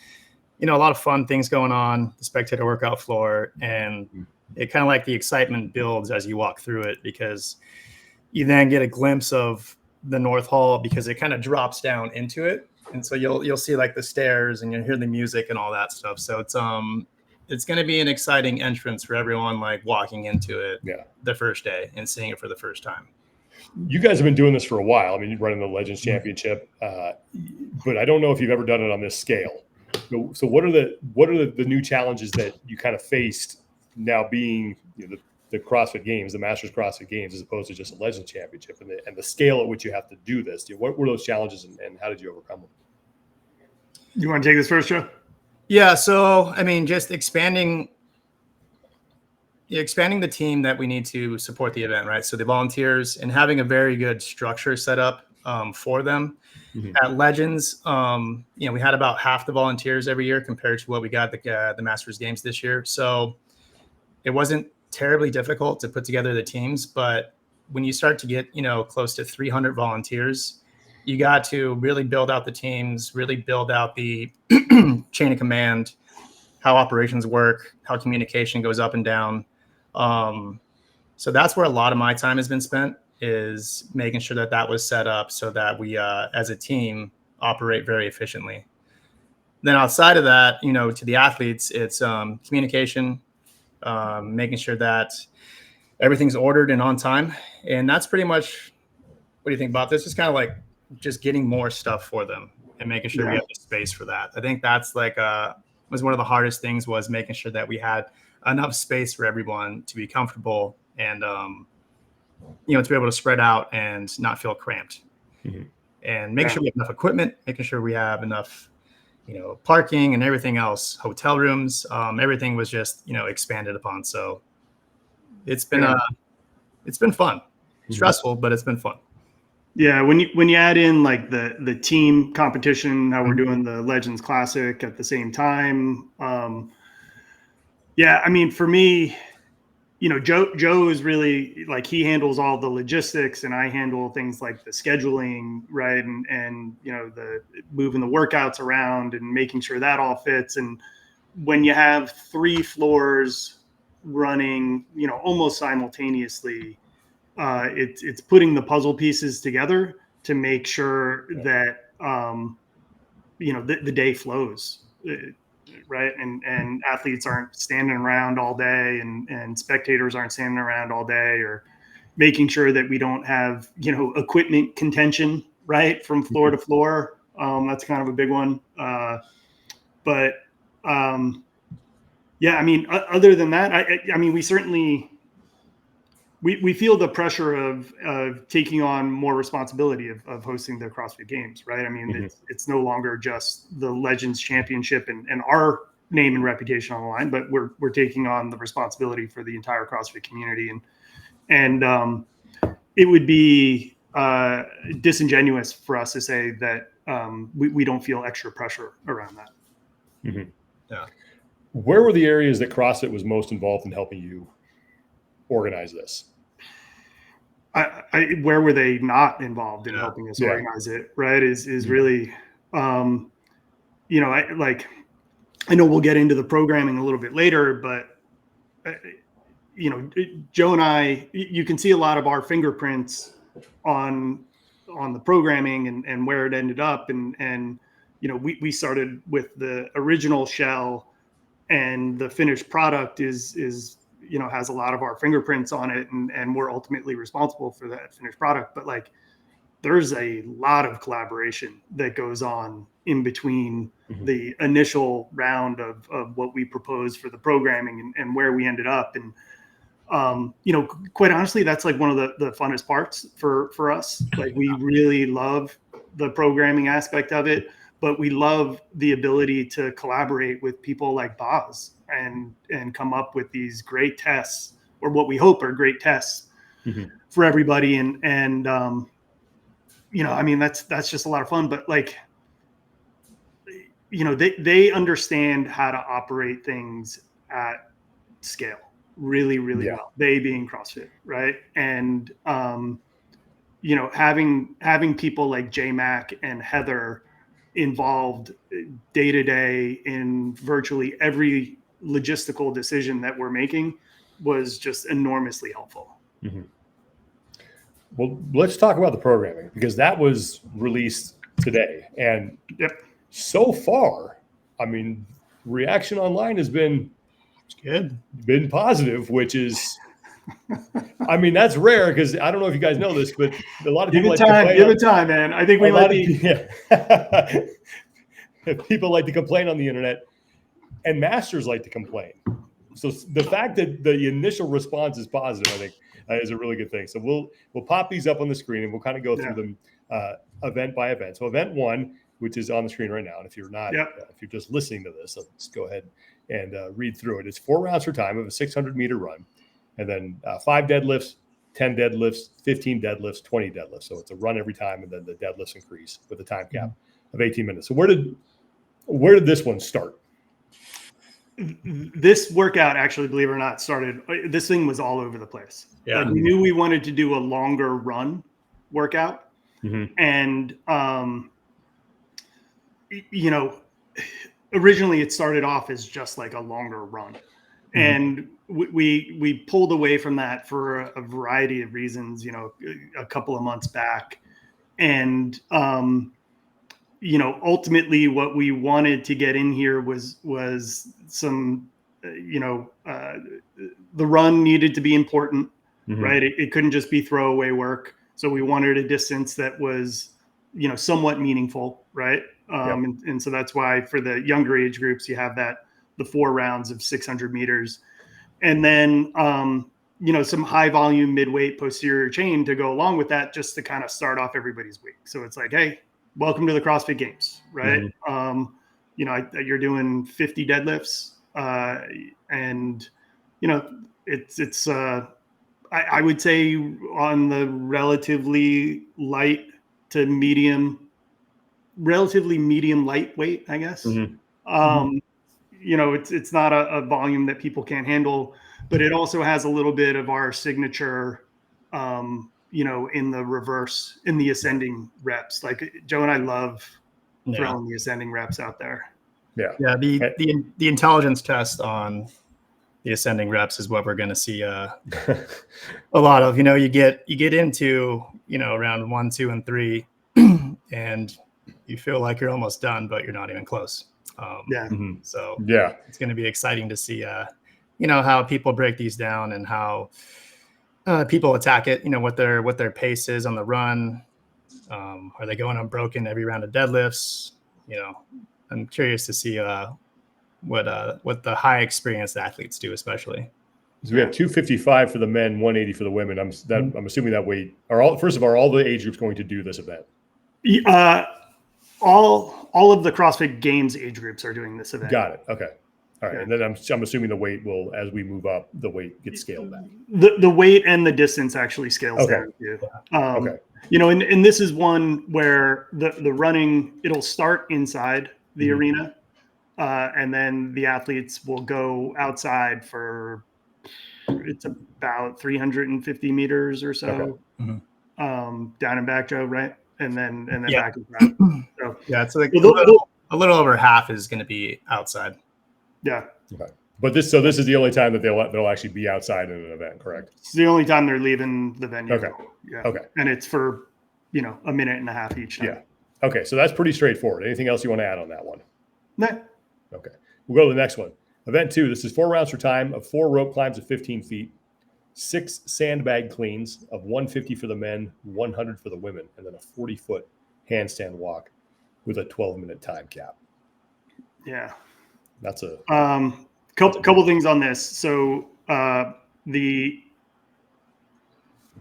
fun things going on, the spectator workout floor, and it kind of like the excitement builds as you walk through it, because you then get a glimpse of the North Hall, because it kind of drops down into it, and so you'll see like the stairs and you'll hear the music and all that stuff. So it's going to be an exciting entrance for everyone, like walking into it the first day and seeing it for the first time. You guys have been doing this for a while. I mean, you're running the Legends Championship, but I don't know if you've ever done it on this scale. So what are the new challenges that you kind of faced now being the CrossFit Games, the Masters CrossFit Games, as opposed to just a Legends Championship, and the scale at which you have to do this? What were those challenges, and how did you overcome them? You want to take this first, Joe? Yeah. So, just expanding the team that we need to support the event, right? So the volunteers, and having a very good structure set up for them. Mm-hmm. At Legends, we had about half the volunteers every year compared to what we got the Masters Games this year. So it wasn't terribly difficult to put together the teams, but when you start to get, close to 300 volunteers, you got to really build out the teams, really build out the chain of command, how operations work, how communication goes up and down. So that's where a lot of my time has been spent, is making sure that was set up so that we, as a team, operate very efficiently. Then outside of that, to the athletes, it's communication, making sure that everything's ordered and on time. And that's pretty much, what do you think about this? It's kind of like just getting more stuff for them and making sure we have the space for that. I think that's was one of the hardest things, was making sure that we had enough space for everyone to be comfortable and, to be able to spread out and not feel cramped. Mm-hmm. And making sure we have enough equipment, making sure we have enough, parking and everything else, hotel rooms, everything was just, expanded upon. So it's been it's been fun. Stressful, but it's been fun. Yeah, when you add in like the team competition, how we're doing the Legends Classic at the same time. Yeah, I mean, for me, Joe is really like, he handles all the logistics and I handle things like the scheduling, right? And the moving the workouts around and making sure that all fits. And when you have 3 floors running, almost simultaneously, it's putting the puzzle pieces together to make sure that, the day flows. Right. And athletes aren't standing around all day and spectators aren't standing around all day, or making sure that we don't have, equipment contention, right, from floor to floor. That's kind of a big one. Yeah, I mean, other than that, I mean, we certainly, we feel the pressure of taking on more responsibility of hosting the CrossFit Games, right? I mean, it's no longer just the Legends Championship and our name and reputation on the line, but we're taking on the responsibility for the entire CrossFit community, and it would be disingenuous for us to say that we don't feel extra pressure around that. Yeah. Where were the areas that CrossFit was most involved in helping you organize this? Where were they not involved in helping us organize it? Right. Is really, I know we'll get into the programming a little bit later, but Joe and I, you can see a lot of our fingerprints on the programming and where it ended up. And we started with the original shell, and the finished product is has a lot of our fingerprints on it, and we're ultimately responsible for that finished product. But like, there's a lot of collaboration that goes on in between the initial round of what we proposed for the programming and where we ended up. And, quite honestly, that's like one of the funnest parts for us. Like, we really love the programming aspect of it, but we love the ability to collaborate with people like Boz and come up with these great tests, or what we hope are great tests for everybody. And I mean, that's just a lot of fun. But like, they understand how to operate things at scale really, really well. They being CrossFit, right? And having people like J-Mac and Heather involved day to day in virtually every logistical decision that we're making was just enormously helpful. Well, let's talk about the programming, because that was released today, and so far, I mean, reaction online has been positive, which is, I mean, that's rare, because I don't know if you guys know this, but a lot of people give it time, man. I think we might be. People like to complain on the internet, and masters like to complain. So the fact that the initial response is positive, I think, is a really good thing. So we'll pop these up on the screen, and we'll kind of go through them event by event. So event 1, which is on the screen right now, and if you're not, if you're just listening to this, let's go ahead and read through it. It's 4 rounds for time of a 600-meter run, and then 5 deadlifts, 10 deadlifts, 15 deadlifts, 20 deadlifts. So it's a run every time, and then the deadlifts increase with a time cap of 18 minutes. So where did this one start? This workout, actually, believe it or not, started. This thing was all over the place. Yeah. Like, we knew we wanted to do a longer run workout, and originally it started off as just like a longer run, and we pulled away from that for a variety of reasons. A couple of months back, and ultimately what we wanted to get in here was some, the run needed to be important, right? It couldn't just be throwaway work. So we wanted a distance that was, somewhat meaningful, right? And so that's why for the younger age groups, you have the 4 rounds of 600 meters, and then, some high volume mid-weight posterior chain to go along with that, just to kind of start off everybody's week. So it's like, hey, welcome to the CrossFit Games, right? You're doing 50 deadlifts, and it's I would say on the relatively medium lightweight, I guess. Mm-hmm. It's not a volume that people can't handle, but it also has a little bit of our signature, in the reverse, in the ascending reps. Like Joe and I love throwing the ascending reps out there. Yeah. Yeah. The intelligence test on the ascending reps is what we're going to see a lot of. You get into round 1, 2, and 3, and you feel like you're almost done, but you're not even close. So it's going to be exciting to see how people break these down and how people attack it. What their pace is on the run. Are they going unbroken every round of deadlifts? I'm curious to see what the high experienced athletes do, especially. So we have 255 for the men, 180 for the women. I'm assuming that weight are all the age groups going to do this event? All of the CrossFit Games age groups are doing this event. Got it. Okay. All right. Yeah. And then I'm assuming the weight will, as we move up, the weight gets scaled back. The weight and the distance actually scales down too. Okay. And this is one where the running, it'll start inside the arena, and then the athletes will go outside for, it's about 350 meters or so, down and back, Joe, right? And then back and back. So, it's like a little over half is going to be outside. Yeah. Okay. But this is the only time that they'll actually be outside in an event, correct? It's the only time they're leaving the venue. Okay. Yeah. Okay. And it's for, a minute and a half each time. Yeah. Okay. So that's pretty straightforward. Anything else you want to add on that one? No. Okay. We'll go to the next one. Event 2. This is 4 rounds for time of 4 rope climbs of 15 feet, 6 sandbag cleans of 150 for the men, 100 for the women, and then a 40-foot handstand walk with a 12-minute time cap. Yeah. That's a couple things on this. So the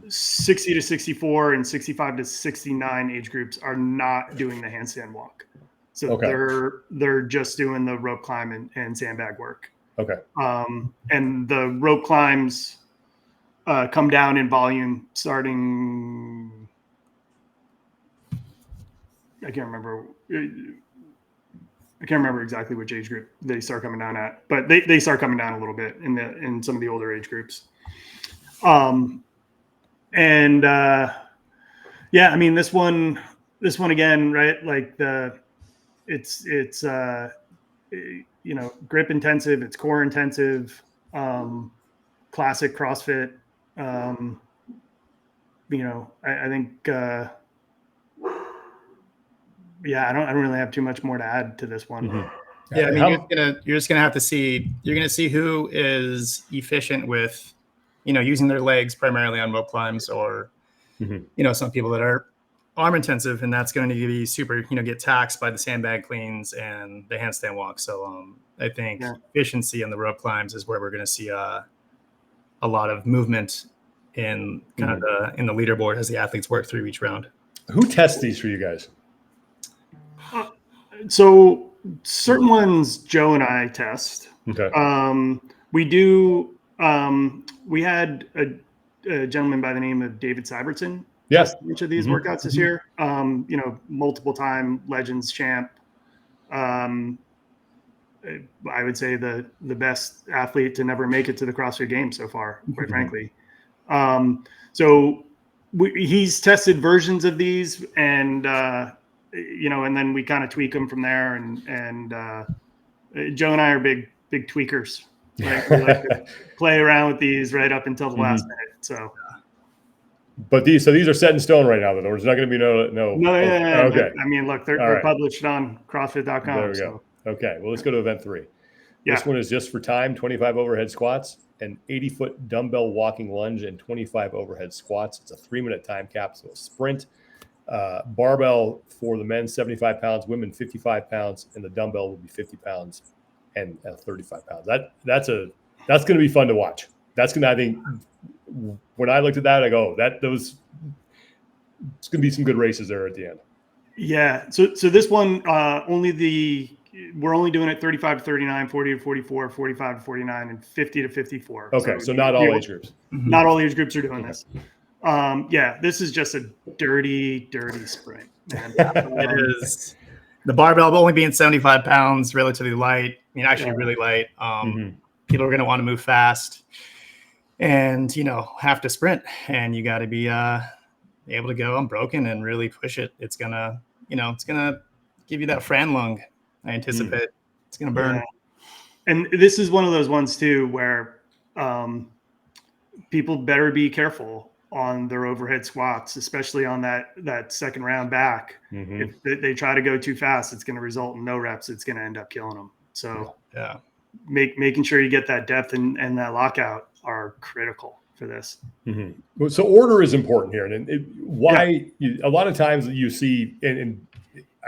60 to 64 and 65 to 69 age groups are not doing the handstand walk. So they're just doing the rope climb and sandbag work. Okay. And the rope climbs come down in volume starting, I can't remember exactly which age group they start coming down at, but they start coming down a little bit in some of the older age groups. This one again, right? Like it's grip intensive, it's core intensive, classic CrossFit. I think, I don't really have too much more to add to this one. Mm-hmm. Yeah, I mean, you're just gonna have to see. You're gonna see who is efficient with, using their legs primarily on rope climbs, or some people that are arm intensive, and that's going to be super. Get taxed by the sandbag cleans and the handstand walk. So I think efficiency on the rope climbs is where we're going to see a lot of movement in kind of in the leaderboard as the athletes work through each round. Who tests these for you guys? So certain ones Joe and I test. Okay. We do. We had a gentleman by the name of David Syvertson. Yes. Each of these workouts this year. Multiple time Legends champ. I would say the best athlete to never make it to the CrossFit Games so far, quite frankly. So he's tested versions of these, and and then we kind of tweak them from there. And Joe and I are big tweakers. Right? We like to play around with these right up until the last minute. So. But these are set in stone right now. Though there's not going to be no. Okay. I mean, look, they're published on CrossFit.com. There we go. Okay. Well, let's go to event 3. This one is just for time: 25 overhead squats, an 80-foot dumbbell walking lunge, and 25 overhead squats. It's a 3-minute time cap, so a sprint. Barbell for the men, 75 pounds, women 55 pounds, and the dumbbell will be 50 pounds and 35 pounds. That's going to be fun to watch. That's going to, I think, when I looked at that, I go, it's going to be some good races there at the end. Yeah. So this one, only the we're only doing it 35 to 39, 40 to 44, 45 to 49, and 50 to 54. Okay, so not all age groups. Not all age groups are doing this. This is just a dirty sprint, man. It is. The barbell only being 75 pounds, relatively light. I mean, actually really light. People are going to want to move fast and, have to sprint. And you got to be able to go unbroken and really push it. It's going to, it's going to give you that Fran lung. I anticipate it's going to burn. Yeah. And this is one of those ones, too, where people better be careful on their overhead squats, especially on that second round back. If they try to go too fast, it's going to result in no reps. It's going to end up killing them. So making sure you get that depth and that lockout are critical for this. So order is important here. And a lot of times you see, and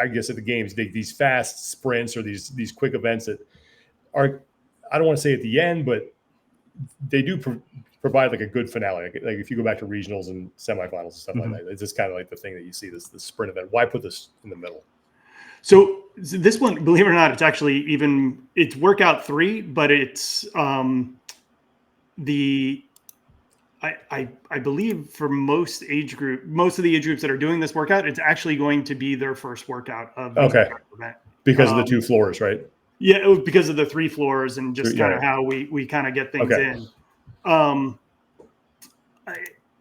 I guess at the games, these fast sprints or these quick events that are, I don't want to say at the end, but they do provide like a good finale. Like if you go back to regionals and semifinals and stuff like that, it's just kind of like the thing that you see, this sprint event. Why put this in the middle? So this one, believe it or not, it's actually it's workout 3, but it's I believe for most of the age groups that are doing this workout, it's actually going to be their first workout of the event. Because of the 2 floors, right? Yeah, because of the 3 floors and just kind of how we kind of get things in.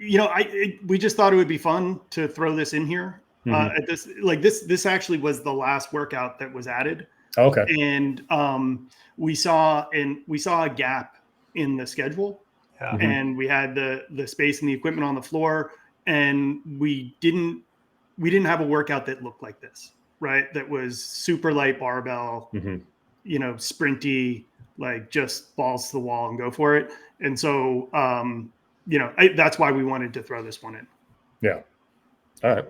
We just thought it would be fun to throw this in here. At this actually was the last workout that was added. Okay. And we saw a gap in the schedule. And we had the space and the equipment on the floor, and we didn't have a workout that looked like this, right? That was super light barbell, sprinty, like just balls to the wall and go for it. And so, that's why we wanted to throw this one in. Yeah. All right.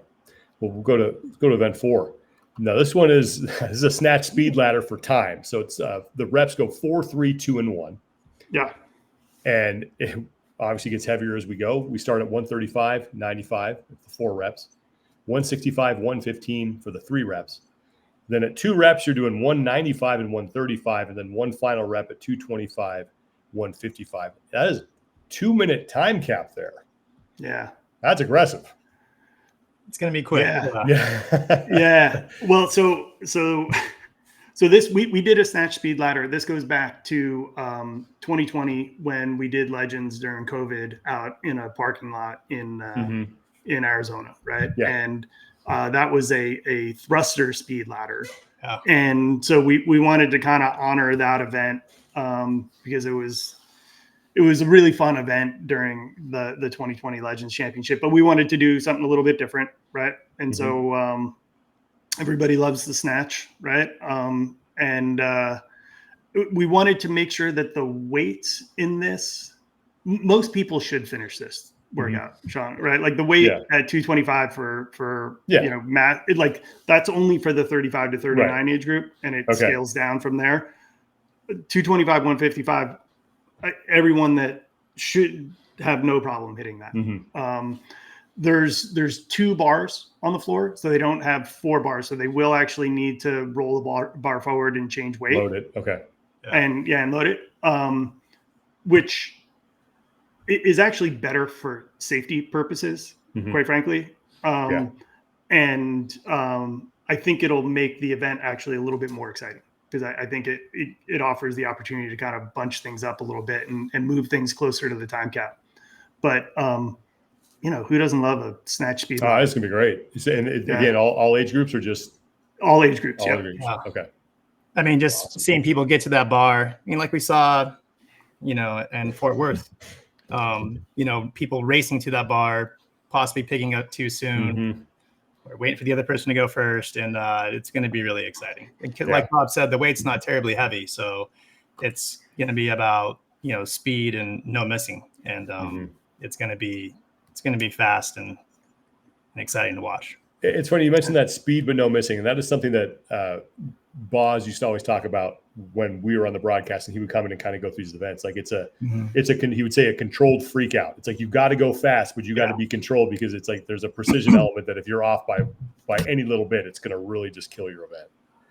Well, we'll go to event 4. Now this one is a snatch speed ladder for time. So it's the reps go 4, 3, 2, and 1. Yeah. And it obviously gets heavier as we go. We start at 135, 95 for 4 reps, 165, 115 for the 3 reps. Then at 2 reps, you're doing 195 and 135, and then 1 final rep at 225, 155. That is a 2-minute time cap there. Yeah. That's aggressive. It's going to be quick. Yeah. Well, so this, we did a snatch speed ladder. This goes back to 2020 when we did Legends during COVID out in a parking lot in Arizona, right? Yeah. And that was a thruster speed ladder. Yeah. And so we wanted to kind of honor that event because it was a really fun event during the 2020 Legends Championship, but we wanted to do something a little bit different, right? And so everybody loves the snatch, right? And we wanted to make sure that the weights in this, most people should finish this workout, Sean, right? Like the weight at 225 for math, like that's only for the 35 to 39 age group, and it scales down from there. 225, 155. Everyone that should have no problem hitting that. There's 2 bars on the floor, so they don't have 4 bars. So they will actually need to roll the bar forward and change weight. Load it. Okay. And load it. Which is actually better for safety purposes, quite frankly. And I think it'll make the event actually a little bit more exciting, because I think it offers the opportunity to kind of bunch things up a little bit and move things closer to the time cap. But, who doesn't love a snatch speed? Oh, it's going to be great. And again, all age groups or just? All age groups, all age groups. Okay. I mean, just seeing people get to that bar. I mean, like we saw, in Fort Worth, people racing to that bar, possibly picking up too soon. We're waiting for the other person to go first, and it's going to be really exciting. Like Bob said, the weight's not terribly heavy, so it's going to be about speed and no missing, and it's going to be fast and exciting to watch. It's funny you mentioned that speed but no missing, and that is something that Boz used to always talk about when we were on the broadcast, and he would come in and kind of go through these events. Like he would say a controlled freak out. It's like, you've got to go fast, but you got to be controlled, because it's like there's a precision element that if you're off by any little bit, it's going to really just kill your event.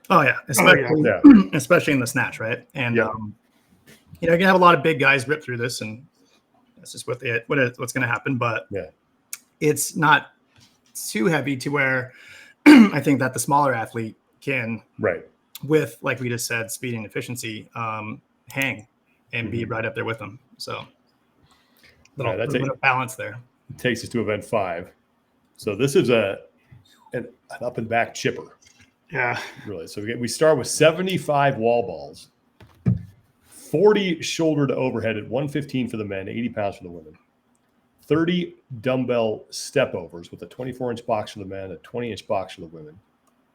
Oh yeah, especially especially in the snatch, right? And you know, you're gonna have a lot of big guys rip through this, and that's just what's going to happen. But it's not too heavy to where I think that the smaller athlete can, with, like we just said, speed and efficiency, hang and be right up there with them. So little bit of balance there. It takes us to event 5. So this is an up and back chipper. Yeah. Really. So we start with 75 wall balls, 40 shoulder to overhead at 115 for the men, 80 pounds for the women, 30 dumbbell step overs with a 24-inch box for the men, a 20-inch box for the women,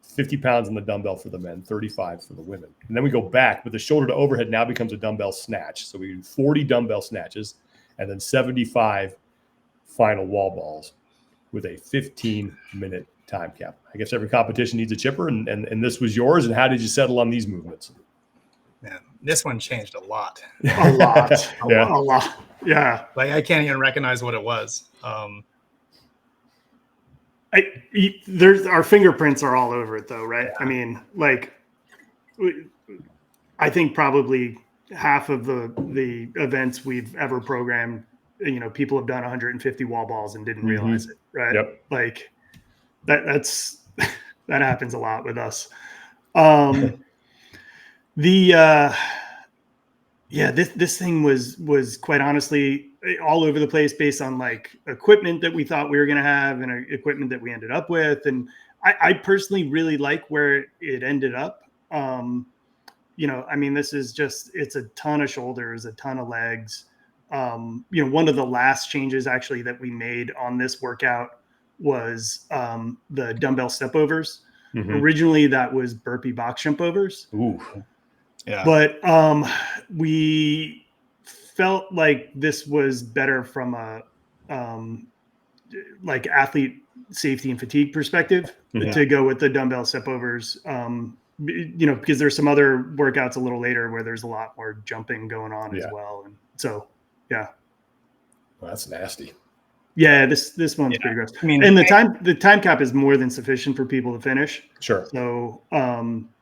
50 pounds on the dumbbell for the men, 35 for the women. And then we go back, but the shoulder to overhead now becomes a dumbbell snatch. So we do 40 dumbbell snatches and then 75 final wall balls with a 15-minute time cap. I guess every competition needs a chipper, and this was yours. And how did you settle on these movements? Man, this one changed a lot. A lot. Yeah. Like I can't even recognize what it was. Our fingerprints are all over it though, right? Yeah. I mean, like, I think probably half of the events we've ever programmed, you know, people have done 150 wall balls and didn't realize it, right? Yep. Like that happens a lot with us. This thing was quite honestly all over the place based on like equipment that we thought we were going to have and equipment that we ended up with. And I personally really like where it ended up. You know, I mean, this is it's a ton of shoulders, a ton of legs. You know, one of the last changes actually that we made on this workout was the dumbbell step overs. Originally that was burpee box jump overs. Ooh. Yeah. But we felt like this was better from a like athlete safety and fatigue perspective to go with the dumbbell step overs. You know, because there's some other workouts a little later where there's a lot more jumping going on as well. And so, well, that's nasty. Yeah, this one's pretty gross. I mean, and the time cap is more than sufficient for people to finish. Sure. So,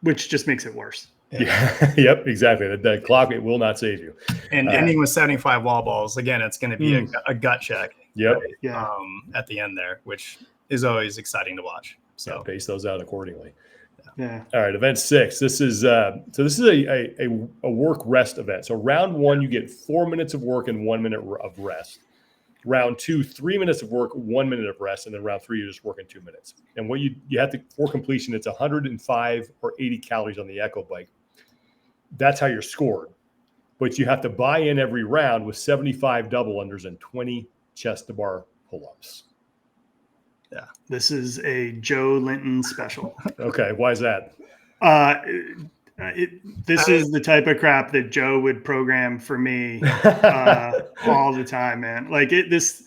which just makes it worse. Yeah. Yep. Exactly. The clock, it will not save you. And ending with 75 wall balls again, it's going to be a gut check. Yep. Right? Yeah. At the end there, which is always exciting to watch. So pace those out accordingly. Yeah. All right. Event 6. This is a work rest event. So round 1, you get 4 minutes of work and 1 minute of rest. Round 2, 3 minutes of work, 1 minute of rest, and then round 3, you're just working 2 minutes. And what you have to, for completion, it's 105 or 80 calories on the Echo bike. That's how you're scored. But you have to buy in every round with 75 double unders and 20 chest to bar pull-ups. Yeah, this is a Joe Linton special. Okay, why is that? This is the type of crap that Joe would program for me all the time, man. Like this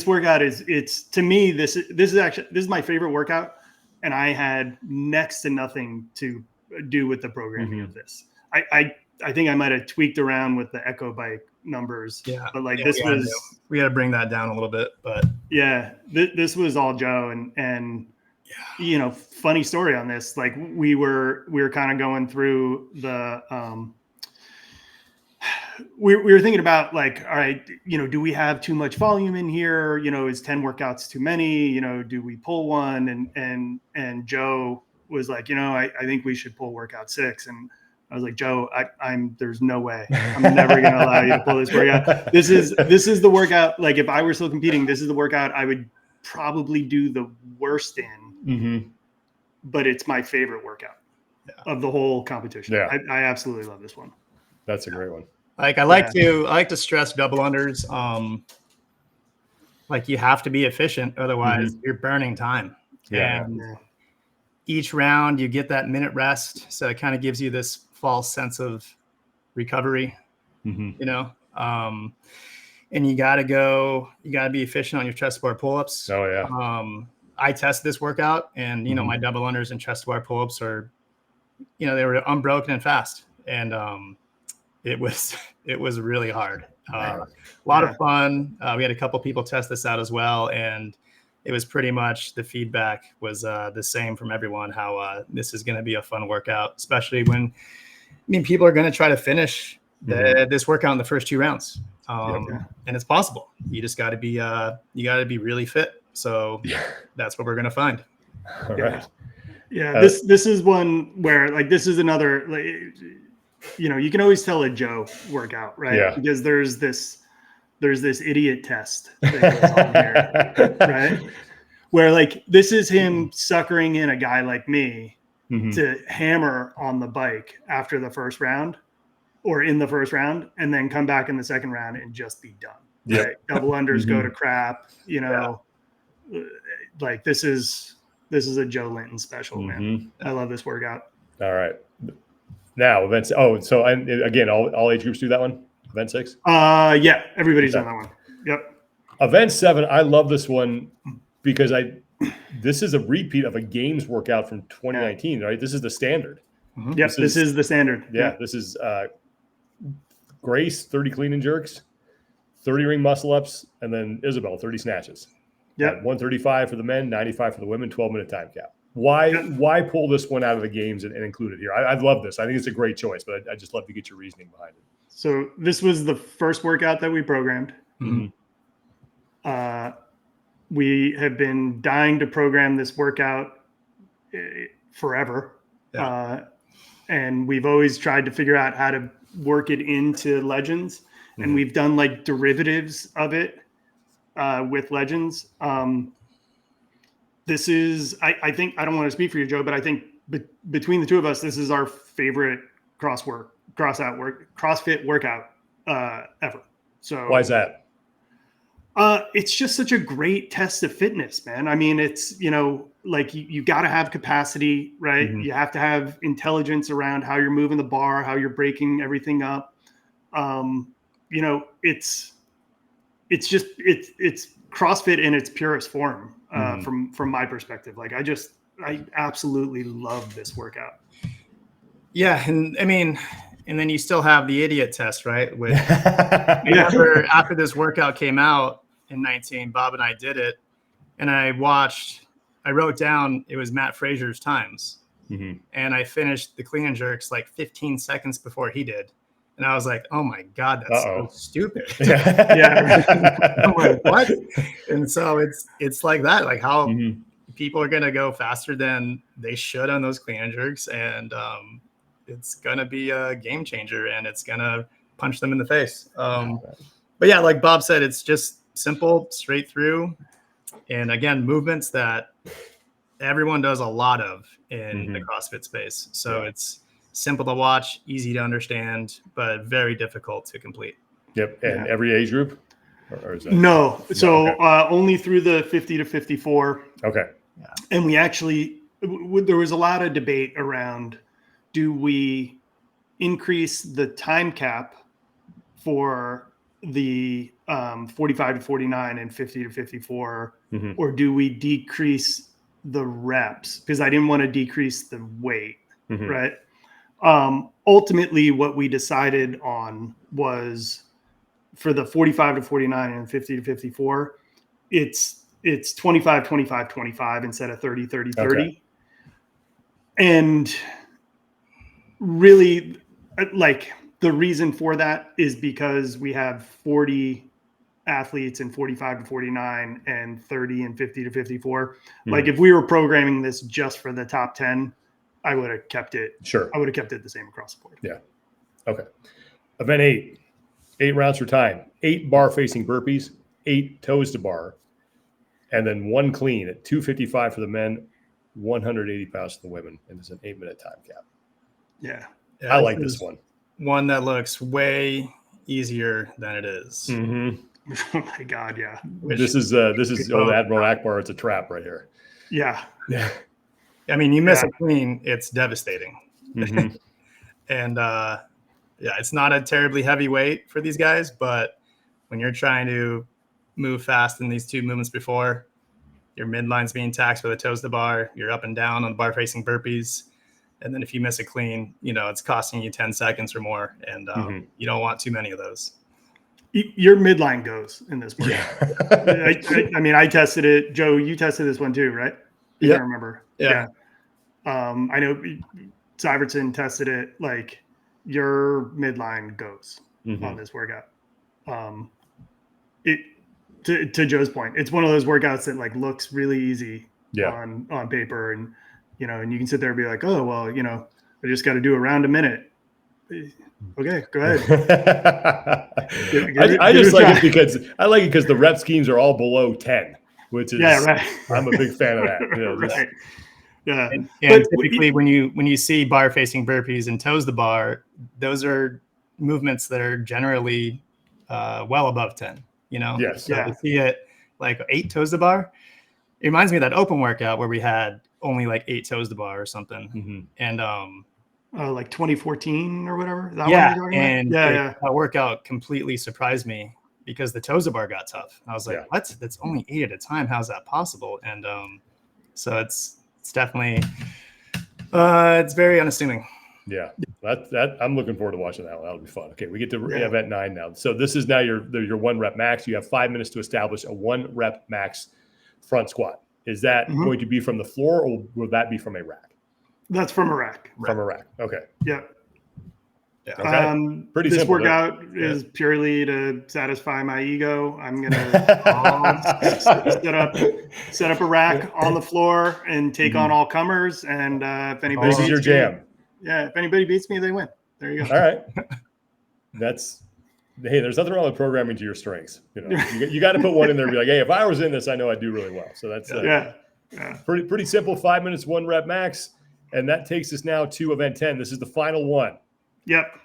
workout is to me this is my favorite workout, and I had next to nothing to do with the programming of this. I think I might have tweaked around with the Echo bike numbers, but like we had to bring that down a little bit, but this was all Joe and. You know, funny story on this. Like we were kind of going through the, we were thinking about like, all right, you know, do we have too much volume in here? You know, is 10 workouts too many? You know, do we pull one? And Joe was like, you know, I think we should pull workout 6. And I was like, Joe, there's no way. I'm never going to allow you to pull this workout. This is the workout. Like if I were still competing, this is the workout I would probably do the worst in, but it's my favorite workout of the whole competition. Yeah. I absolutely love this one. That's a great one. Like I like to stress double unders. Like you have to be efficient, otherwise you're burning time. And each round you get that minute rest, so it kind of gives you this false sense of recovery. You know. And you got to be efficient on your chest bar pull-ups. Oh, yeah. I tested this workout and, you know, my double unders and chest bar pull-ups are, you know, they were unbroken and fast. And it was really hard. A lot of fun. We had a couple people test this out as well. And it was pretty much the feedback was the same from everyone, how this is going to be a fun workout, especially when, people are going to try to finish this workout in the first 2 rounds. And it's possible. You just got to be, really fit. So that's what we're going to find. All right. Yeah. This is one where like, this is another, like, you can always tell a Joe workout, right? Yeah. Because there's this idiot test that goes on here, right? Where like, this is him suckering in a guy like me to hammer on the bike after the first round or in the first round, and then come back in the second round and just be done. Yep. Right? Double unders go to crap, like this is a Joe Linton special, man. I love this workout. All right. Now events. Oh, so again, all age groups do that one. Event 6. Yeah, everybody's on that one. Yep. Event 7. I love this one because this is a repeat of a games workout from 2019, right? This is the standard. Yep. This is the standard. Yeah. This is Grace 30 clean and jerks, 30 ring muscle ups, and then Isabel 30 snatches. Yeah. 135 for the men, 95 for the women, 12-minute time cap. Why pull this one out of the games and include it here? I love this. I think it's a great choice, but I just love to get your reasoning behind it. So this was the first workout that we programmed. We have been dying to program this workout forever. Yeah. And we've always tried to figure out how to work it into Legends. And we've done like derivatives of it with Legends. This is, I think, I don't want to speak for you, Joe, but I think between the two of us, this is our favorite CrossFit workout ever. So why is that? It's just such a great test of fitness, man. I mean, it's, like you got to have capacity, right? You have to have intelligence around how you're moving the bar, how you're breaking everything up. It's CrossFit in its purest form from my perspective. Like I absolutely love this workout. Yeah. And I mean, and then you still have the idiot test, right? Which after this workout came out in 19, Bob and I did it, and I wrote down, it was Matt Fraser's times. And I finished the clean and jerks like 15 seconds before he did. And I was like, oh my God, that's so stupid. I'm like, what? And so it's like that, like how people are going to go faster than they should on those clean and jerks. And it's going to be a game changer, and it's going to punch them in the face. But yeah, like Bob said, it's just simple, straight through. And again, movements that everyone does a lot of in the CrossFit space. So it's simple to watch, easy to understand, but very difficult to complete. Yep. And every age group? Or is that... No. So only through the 50 to 54. Okay. Yeah. And we actually, there was a lot of debate around, do we increase the time cap for the 45 to 49 and 50 to 54, or do we decrease the reps? Because I didn't want to decrease the weight, right? Ultimately, what we decided on was for the 45 to 49 and 50 to 54, it's 25, 25, 25 instead of 30, 30, 30. Okay. And really, like, the reason for that is because we have 40 athletes in 45 to 49 and 30 and 50 to 54. Like, if we were programming this just for the top 10, I would have kept it. Sure. I would have kept it the same across the board. Yeah. Okay. Event 8 rounds for time, 8 bar facing burpees, 8 toes to bar, and then 1 clean at 255 for the men, 180 pounds for the women. And it's an 8-minute time cap. Yeah. I like this one. One that looks way easier than it is. Oh my God. Yeah. This is Admiral Akbar. It's a trap right here. Yeah. Yeah. I mean, you miss a clean, it's devastating. And it's not a terribly heavy weight for these guys, but when you're trying to move fast in these 2 movements before, your midline's being taxed by the toes to the bar, you're up and down on the bar facing burpees. And then if you miss a clean, it's costing you 10 seconds or more. And you don't want too many of those. Your midline goes in this workout. Yeah. I mean, I tested it. Joe, you tested this one too, right? You Yep. can't remember. Yeah. I know Syvertson tested it. Like your midline goes on this workout. To Joe's point, it's one of those workouts that like looks really easy on paper, and and you can sit there and be like, oh well, I just got to do around a minute. Okay, go ahead. I just like it because the rep schemes are all below 10, which is right. I'm a big fan of that. Right. Yeah. And typically when you see bar facing burpees and toes the bar, those are movements that are generally well above 10. Yes. So to see it like 8 toes the bar, it reminds me of that open workout where we had only like 8 toes the bar or something. And like 2014 or whatever. That one you're talking and about? That workout completely surprised me because the toes the bar got tough. I was like, what? That's only 8 at a time. How's that possible? And so it's definitely it's very unassuming. Yeah, that I'm looking forward to watching that one. That'll be fun. Okay, we get to event 9 now. So this is now your 1 rep max. You have 5 minutes to establish a 1 rep max front squat. Is that going to be from the floor, or will that be from a rack? That's from a rack. From a rack. Okay. Yeah. Okay. Pretty this simple. This workout is purely to satisfy my ego. I'm gonna set up a rack on the floor and take on all comers. And if anybody this is your jam. If anybody beats me, they win. There you go. All right. There's nothing wrong with programming to your strengths. You got to put one in there and be like, hey, if I was in this, I know I'd do really well. So that's pretty simple. 5 minutes, 1 rep max. And that takes us now to event 10. This is the final one. Yep.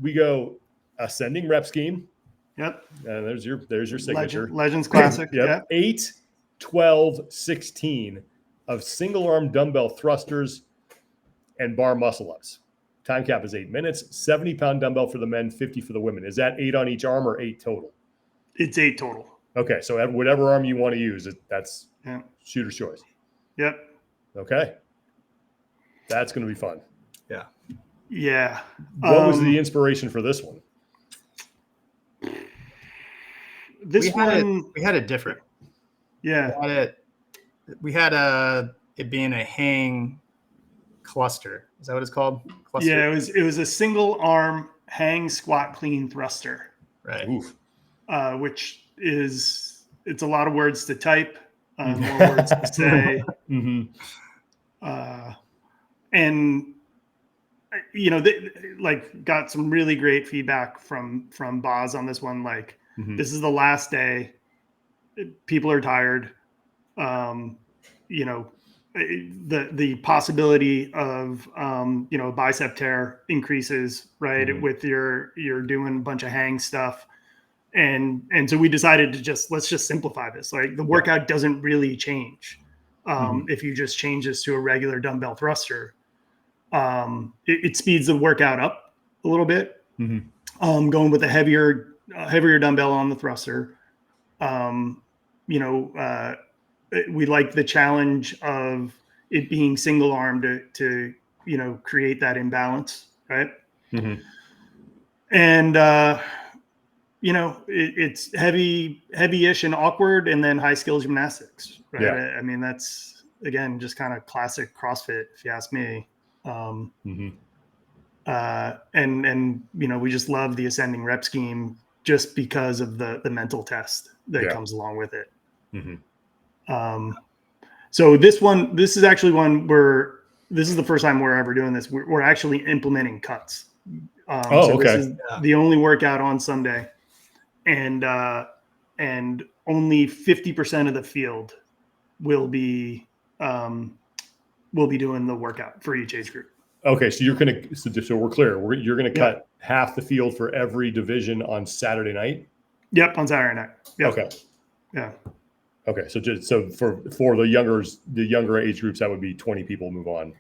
We go ascending rep scheme. Yep. And there's your signature. Legends Classic. Yep. 8, 12, 16 of single arm dumbbell thrusters and bar muscle ups. Time cap is 8 minutes, 70-pound dumbbell for the men, 50 for the women. Is that 8 on each arm or 8 total? It's 8 total. Okay. So whatever arm you want to use, that's shooter's choice. Yep. Okay. That's going to be fun. Yeah. Yeah. What was the inspiration for this one? We had it different. Yeah. We had it being a hang cluster. Is that what it's called? Cluster? Yeah, it was a single arm hang squat clean thruster. Right. Which is it's a lot of words to type, more words to say. And they got some really great feedback from Boz on this one. Like, this is the last day. People are tired. The possibility of bicep tear increases, right? With you're doing a bunch of hang stuff. And so we decided to let's just simplify this. Like, the workout doesn't really change. If you just change this to a regular dumbbell thruster. It speeds the workout up a little bit. Going with a heavier dumbbell on the thruster. We like the challenge of it being single arm to create that imbalance, right? And it's heavy-ish and awkward, and then high skill gymnastics, right? Yeah. I mean, that's again just kind of classic CrossFit, if you ask me. And we just love the ascending rep scheme just because of the mental test that comes along with it. So this is actually one where this is the first time we're ever doing this. We're actually implementing cuts. So this is the only workout on Sunday, and only 50% of the field will be doing the workout for each age group. Okay, so so we're clear. You're gonna cut half the field for every division on Saturday night. Yep, on Saturday night. Yep. Okay. Yeah. Okay, so for the younger age groups, that would be 20 people move on.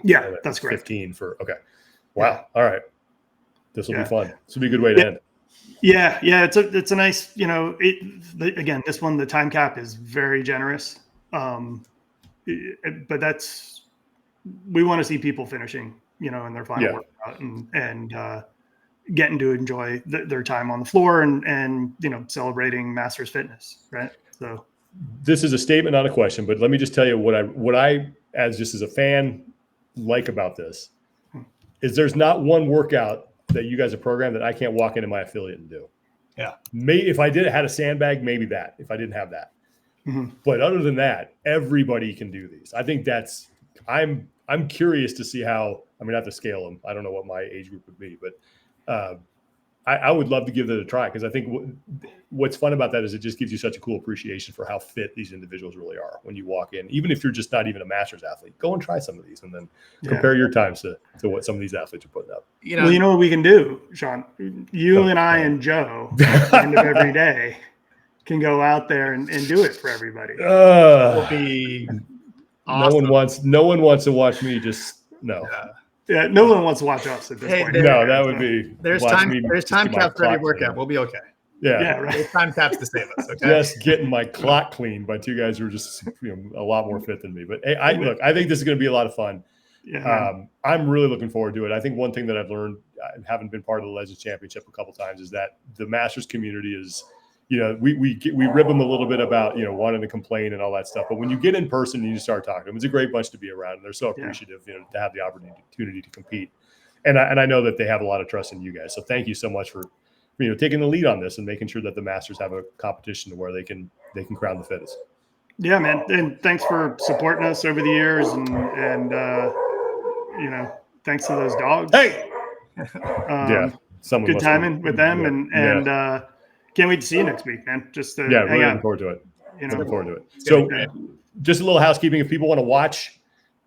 Yeah, that's great. 15 for Wow. All right. This will be fun. This will be a good way to end. Yeah, it's a nice, again, this one, the time cap is very generous. But we want to see people finishing, in their final workout, and getting to enjoy their time on the floor and celebrating Masters fitness, right? So this is a statement, not a question, but let me just tell you what I as a fan like about this is there's not one workout that you guys have programmed that I can't walk into my affiliate and do. Yeah. If I had a sandbag, maybe that, if I didn't have that. Mm-hmm. But other than that, everybody can do these. I think I'm curious to see how, not to scale them. I don't know what my age group would be, but I would love to give that a try, because I think what's fun about that is it just gives you such a cool appreciation for how fit these individuals really are when you walk in. Even if you're just not even a Masters athlete, go and try some of these and then compare your times to what some of these athletes are putting up. Well, you know what we can do, Sean? You and I and Joe at the end of every day can go out there and do it for everybody. It'll be awesome. No one wants to watch me no. Yeah, no one wants to watch us at this point. No, that would be. There's time caps for every workout. We'll be okay. Yeah, right. There's time caps to save us. Okay. Just getting my clock cleaned by two guys who are just a lot more fit than me. But hey, I think this is going to be a lot of fun. Yeah. I'm really looking forward to it. I think one thing that I've learned, having been part of the Legends Championship a couple times, is that the Masters community is, we rib them a little bit about wanting to complain and all that stuff. But when you get in person and you start talking to them, it's a great bunch to be around, and they're so appreciative, to have the opportunity to compete. And I know that they have a lot of trust in you guys. So thank you so much for taking the lead on this and making sure that the Masters have a competition to where they can crown the fittest. Yeah, man. And thanks for supporting us over the years, and thanks to those dogs. Hey, good timing with them, and can't wait to see you next week, man. Just hang really out. looking forward to it. Looking forward to it. So, just a little housekeeping. If people want to watch,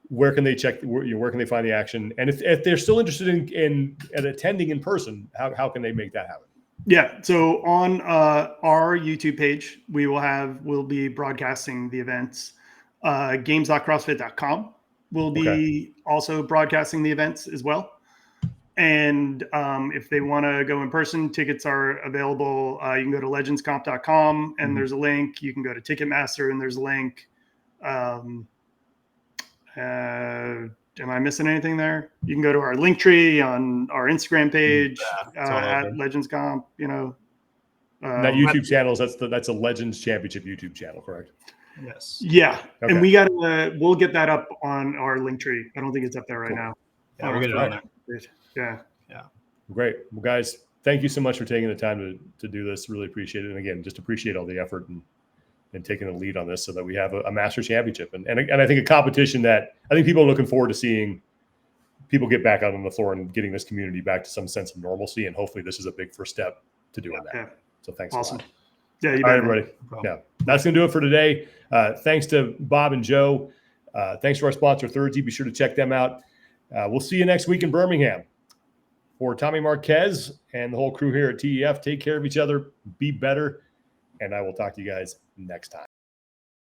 where can they check? Where can they find the action? And if they're still interested in attending in person, how can they make that happen? Yeah. So on our YouTube page, we'll be broadcasting the events. Games.crossfit.com will be also broadcasting the events as well. And if they want to go in person, tickets are available. You can go to legendscomp.com and there's a link. You can go to Ticketmaster and there's a link. Am I missing anything there? You can go to our link tree on our Instagram page at Legends Comp. That YouTube channel, that's a Legends Championship YouTube channel, correct? Yes. Yeah, okay. And we'll get that up on our link tree. I don't think it's up there right now. Yeah, we'll get it on there. Yeah. Great. Well, guys, thank you so much for taking the time to do this. Really appreciate it. And again, just appreciate all the effort and taking the lead on this so that we have a Master Championship. And I think a competition that I think people are looking forward to seeing people get back out on the floor and getting this community back to some sense of normalcy. And hopefully this is a big first step to doing that. Yeah. So thanks. Awesome. A lot. Yeah. All right, everybody. Yeah. That's going to do it for today. Thanks to Bob and Joe. Thanks to our sponsor, Thursday. Be sure to check them out. We'll see you next week in Birmingham. For Tommy Marquez and the whole crew here at TEF, take care of each other, be better, and I will talk to you guys next time.